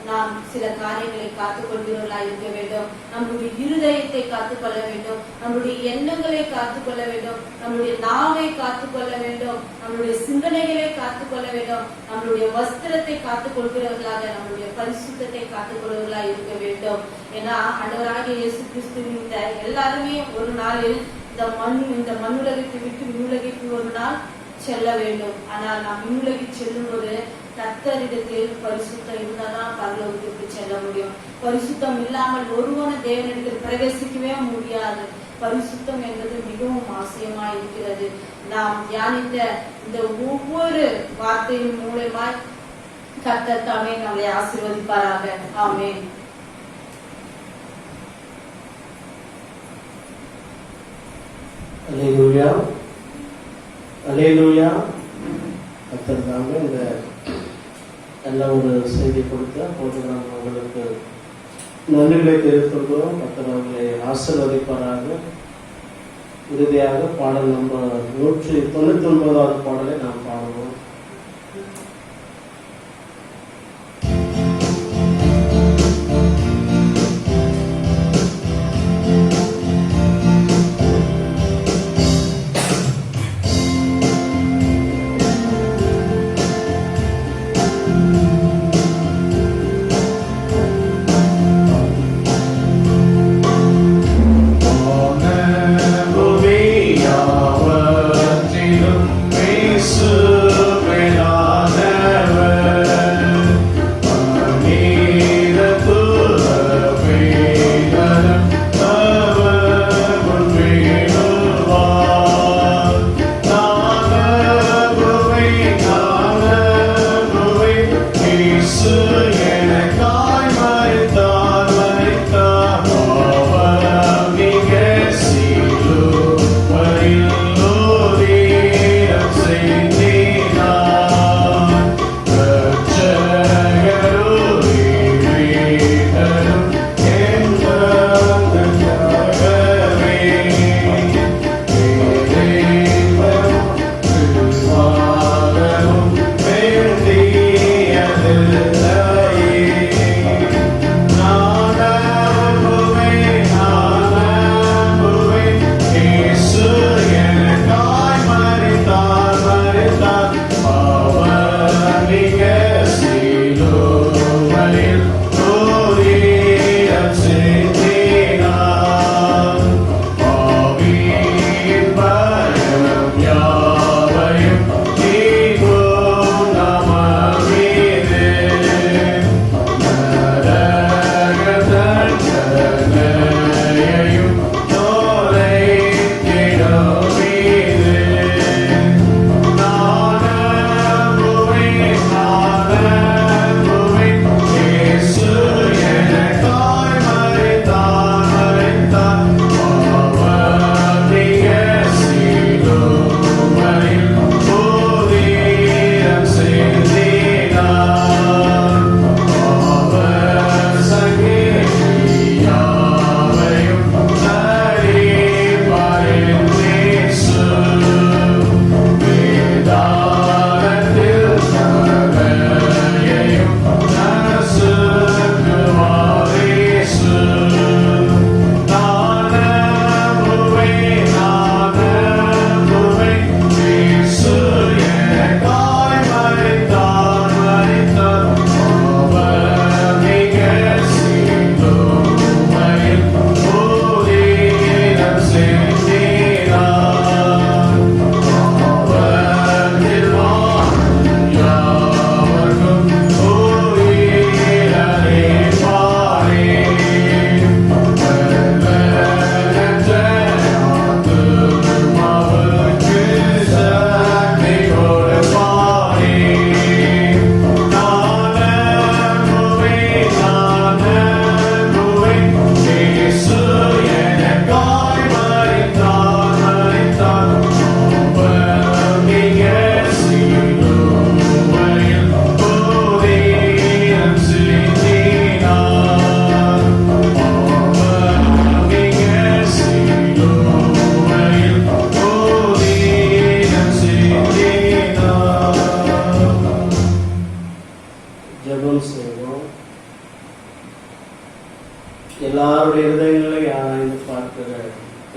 நாம் சில காரியங்களை காத்துக் கொள்கிறவர்களா இருக்க வேண்டும். நம்முடைய இருதயத்தை காத்துக்கொள்ள வேண்டும், நம்முடைய எண்ணங்களை காத்துக்கொள்ள வேண்டும், நம்முடைய நாவை காத்துக்கொள்ள வேண்டும், நம்முடைய சிந்தனைகளை காத்துக்கொள்ள வேண்டும், நம்முடைய வஸ்திரத்தை காத்துக் கொள்கிறவர்களாக நம்முடைய பரிசுத்தத்தை காத்துக்கொள்வர்களாக இருக்க வேண்டும். ஏன்னா ஆண்டவராகிய இயேசு கிறிஸ்துவின் எல்லாருமே ஒரு நாளில் இந்த மண்ணுலகத்தை விட்டு விண்ணுலகிற்கு ஒரு நாள் செல்ல வேண்டும். ஆனால் நாம் விண்ணுலகி செல்லும் போது கர்த்தரிடத்தில் பரிசுத்தம் இருந்தாதான் பரலோகத்திற்கு செல்ல முடியும். பரிசுத்தம் இல்லாமல் ஒருவன தேவனிடத்தில் பிரவேசிக்கவே முடியாது. பரிசுத்தம் என்பது மிகவும் அவசியமா இருக்கிறது. நாம் தியானித்த இந்த ஒவ்வொரு வார்த்தையின் மூலமாய் கர்த்தர் தாமே நம்மை ஆசீர்வதிப்பாராக. ஆமென். அல்லேலூயா, அல்லேலூயா. கர்த்தர் தாமே இந்த நல்ல ஒரு செய்தி கொடுத்த போது நாம் அவர்களுக்கு நன்றிகளை தெரிவித்துள்ளோம். கர்த்தர் அவர்களை ஆசீர்வதிப்பாராக. இறுதியாக பாடல் நம்பர் 199வது பாடலை நாம் பாடுவோம். யாவற்றிலும் பேசு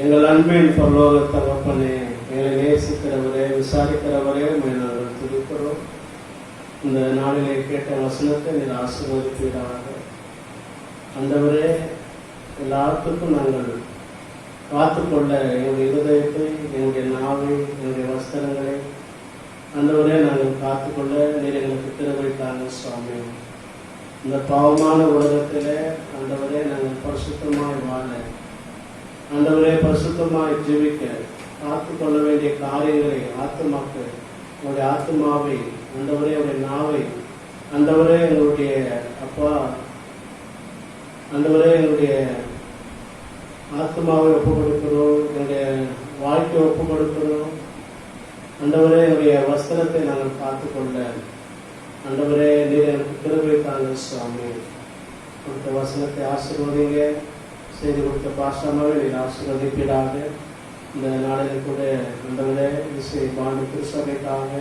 எங்கள் அன்பின் பரலோக தகப்பனே, எங்களை நேசிக்கிறவரே, விசாரிக்கிறவரே, உம்மை நாங்கள் துதிக்கிறோம். இந்த நாளிலே கேட்ட வசனத்தை நீர் ஆசீர்வதிப்பீராக. ஆண்டவரே, எல்லாத்துக்கும் நாங்கள் காத்துக்கொள்ள எங்களுடைய இருதயத்தை, எங்களுடைய நாவை, எங்களுடைய வஸ்திரங்களை ஆண்டவரே நாங்கள் காத்துக்கொள்ள நீர் எங்களுக்கு கிருபை தாங்க சுவாமி. இந்த பாவமான உலகத்திலே ஆண்டவரே நாங்கள் பரிசுத்தமாய் வாழ, ஆண்டவரே பரிசுத்தமாய் ஜீவிக்க காத்துக்கொள்ள வேண்டிய காரியங்களை ஆத்துமாக்கு, உங்களுடைய ஆத்துமாவை, ஆண்டவரே உடைய நாவை, ஆண்டவரே எங்களுடைய அப்பா, ஆண்டவரே எங்களுடைய ஆத்மாவை ஒப்பு கொடுக்கிறோம், எங்களுடைய வாழ்க்கையை ஒப்பு கொடுக்கிறோம். ஆண்டவரே எங்களுடைய வஸ்திரத்தை நாங்கள் காத்துக்கொள்ள ஆண்டவரே நீர் எனக்கு கிருபை தாங்க சுவாமி. கொடுத்த வசனத்தை ஆசீர்வதிங்க, செய்து கொடுத்த பாசமாவே நீர் ஆசீர்வதிப்பீராக. இந்த நாளில் கூட ஆண்டவரே இசை பாண்டு திருசபைக்காக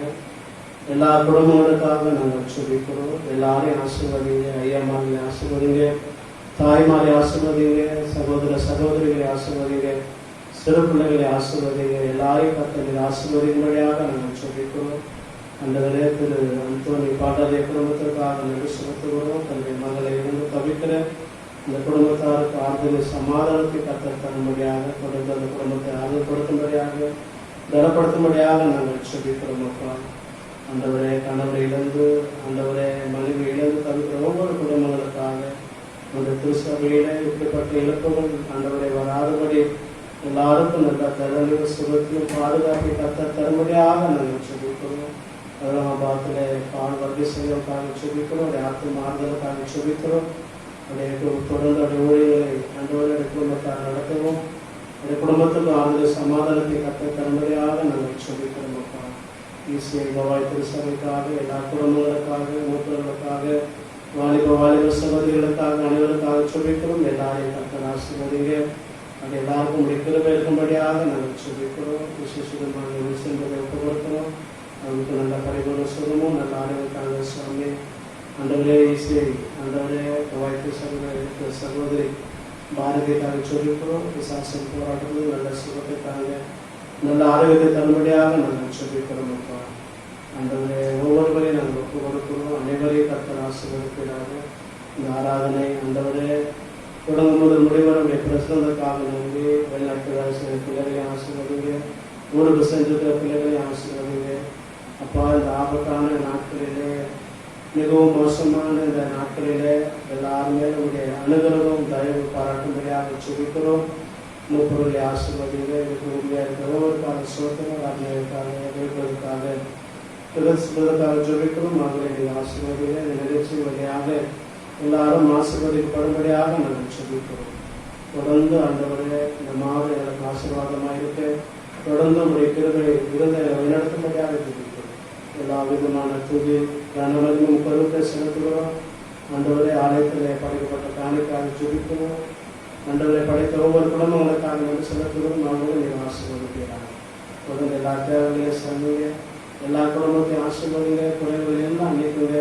எல்லா குடும்பங்களுக்காக நாங்கள் சொல்லிக்கிறோம். எல்லாரையும் ஆசீர்வதிங்க, ஐயாமாரை ஆசீர்வதிங்க, தாய்மாரை ஆசீர்வதிங்க, சகோதர சகோதரிகளை ஆசீர்வதிங்க, சிறு பிள்ளைகளை ஆசீர்வதிங்க. எல்லாரையும் கர்த்தர் ஆசீர்வதிக்கும்படியாக நாங்கள் சொல்லிக்கிறோம். ஆண்டவரே திரு அந்தோனி பாட்டாளிய குடும்பத்திற்காக நன்றி செலுத்துகிறோம். தன்னுடைய மகளை இருந்து தவிக்கிற இந்த குடும்பத்தாருக்கு ஆறுதலை சமாதானத்தை கர்த்தர் தரும்படியாக, தொடர்ந்து அந்த குடும்பத்தை ஆறுதல்படுத்தும்படியாக, பலப்படுத்தும்படியாக நாங்கள் சொல்லிக்கிறோம். அப்பா ஆண்டவரே, கணவரை இழந்து, ஆண்டவரே மனைவி இழந்து தவிக்கிற ஒவ்வொரு குடும்பங்களுக்காக உங்களுடைய திருசபையில இப்படிப்பட்ட இழப்புகள் ஆண்டவரை வராதபடி எல்லாருக்கும் நல்ல தலைமையும் சுகத்தையும் பாதுகாப்பை கர்த்தர் தரும்படியாக நாங்கள் சொல்லிக்கிறோம். அலகாபாத்தில் பால் வர்க்கீசங்களுக்காக சொல்லிக்கிறோம், அவருடைய ஆத்ம ஆறுதலுக்காக சொல்லிக்கிறோம். அவருடைய தொடர்ந்து அவருடைய ஊழியர்களை ஆண்டவருடைய குடும்பத்தார் நடத்தவும், அவருடைய குடும்பத்துக்கு ஆறுதல் சமாதானத்தை கர்த்தர் தரும்படியாக நாங்கள் சொல்லிக்கிறோம். அப்பா ஈசிஐ பவாய் திருசபைக்காக, எல்லா குடும்பங்களுக்காக, மூத்தர்களுக்காக, வாலிப சகோதரிகளுக்காக, அனைவருக்காக சொல்லிக்கிறோம். எல்லாரையும் கர்த்தர் ஆசீர்வதிங்க. அது எல்லாருக்கும் உடைய கிருபை இருக்கும்படியாக நாங்கள் சொல்லிக்கிறோம். விசேஷமாக சென்றதை ஒப்பு கொடுக்கிறோம். அவருக்கு நல்ல பரிபூர்ண சுகமும் நல்ல ஆரோக்கியக்காக சுவாமி. ஆண்டவரே இசை, ஆண்டவரே பவாய் சகோதரி பாரதியக்காக சொல்லிக்கிறோம். விசாசம் போராட்டத்தில் நல்ல சுகத்தைக்காக, நல்ல ஆரோக்கியத்தை தரும்படியாக நாங்கள் சொல்லிக்கிறோம். அப்பா ஆண்டவரே, ஒவ்வொருவரையும் நாங்கள் ஒப்பு கொடுக்கிறோம். அனைவரையும் கர்த்தர் ஆசீர்வதிப்பீராக. இந்த ஆராதனை ஆண்டவரே தொடங்கும் முதல் முடிவருடைய பிரசனத்துக்காக நம்பி, வெளிநாட்டு பிள்ளைகளை ஆசீர்வதிங்க, ஊருக்கு சென்றிருக்கிற பிள்ளைகளை ஆசீர்வதிங்க. அப்பா இந்த ஆபத்தான நாட்களிலே, மிகவும் மோசமான இந்த நாட்களிலே எல்லாருமே உடைய அனுகிரகம் தயவு பாராட்டும்படியாக சொல்லிக்கிறோம். மூப்பொருளை ஆசீர்வதிங்க. இதுக்கு உண்மையாக இருக்கிற ஒவ்வொருக்காக சோதனை ஆத்மாவுக்காக எழுப்பதற்காக சொல்வதற்காக சொல்லிக்கிறோம். அவர்களை நீங்கள் ஆசீர்வதிங்க. இந்த நிகழ்ச்சி வழியாக எல்லாரும் ஆசீர்வதிக்கப்படும்படியாக நாங்கள் சொல்லிக்கிறோம். தொடர்ந்து ஆண்டவரே இந்த மாதம் எனக்கு ஆசீர்வாதமாக இருக்க, தொடர்ந்து உடைய கிருபை இருந்த வழிநடத்தும்படியாக சொல்லிக்கிறோம். எல்லா விதமான துதி கனவரையும் கருத்தை செலுத்துகிறோம். ஆண்டவரே ஆலயத்தில் படைக்கப்பட்ட காணிக்காக சொல்லிக்கிறோம். ஆண்டவரை படைத்த ஒவ்வொரு குடும்பங்களுக்காக வந்து செலுத்துகிறோம். நாங்களும் நீங்கள் ஆசீர்வதிக்கிறாங்க. தொடர்ந்து எல்லா தேவைகளையும் சந்திங்க, எல்லா குடும்பத்தையும் ஆசீர்வதிங்க, குறைகளை எல்லாம் நீக்குங்க.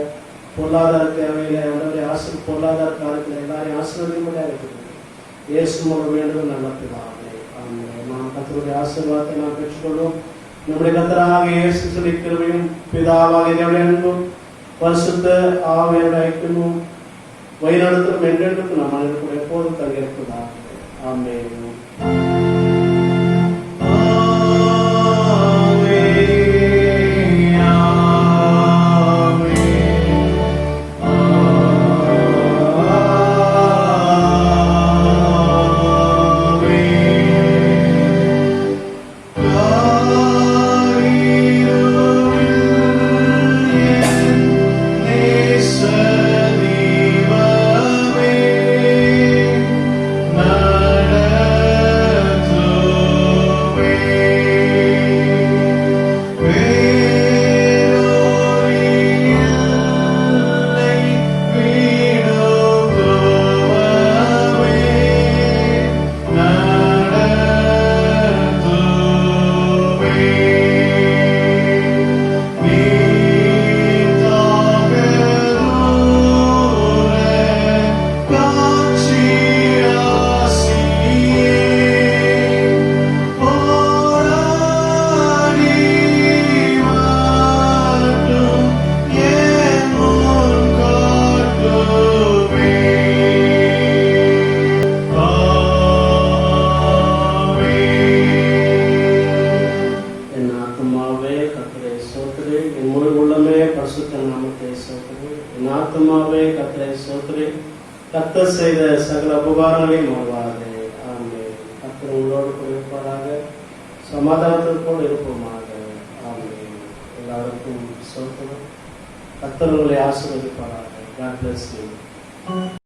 பொருளாதார தேவையில ஆண்டவரை பொருளாதார காலத்தில் எல்லாரையும் ஆசீர்வதிக்கும்படியாக இருக்குது. இயேசு மூலம் வேண்டும் நல்ல பிதாவே. நாம் கர்த்தருடைய ஆசீர்வாதத்தை நாம் பெற்றுக்கொள்வோம். நம்முடைய கர்த்தராக இயேசு கிறிஸ்துவின் கிருபையும் பிதாவாகிய தேவனுடைய அன்பும் பரிசுத்த ஆவியானவருடைய ஐக்கியமும் வழிநடத்தலும் என்றென்றும் நம் அனைவருக்கும் எப்போதும் தங்கியிருப்பதாக. ஆமென். Nada நாமத்தை சோதரி. என் ஆத்மாவே கர்த்தரை சோதரி. கர்த்தர் செய்த சகல உபகாரங்களையும் மறவாதே. ஆமென். கர்த்தர் உங்களோடு கூட இருப்பாராக. சமாதானத்தோடு இருப்போமாக. ஆமென். எல்லாருக்கும் சோதரி. கர்த்தர் உங்களை ஆசீர்வதிப்பாராக. God bless you.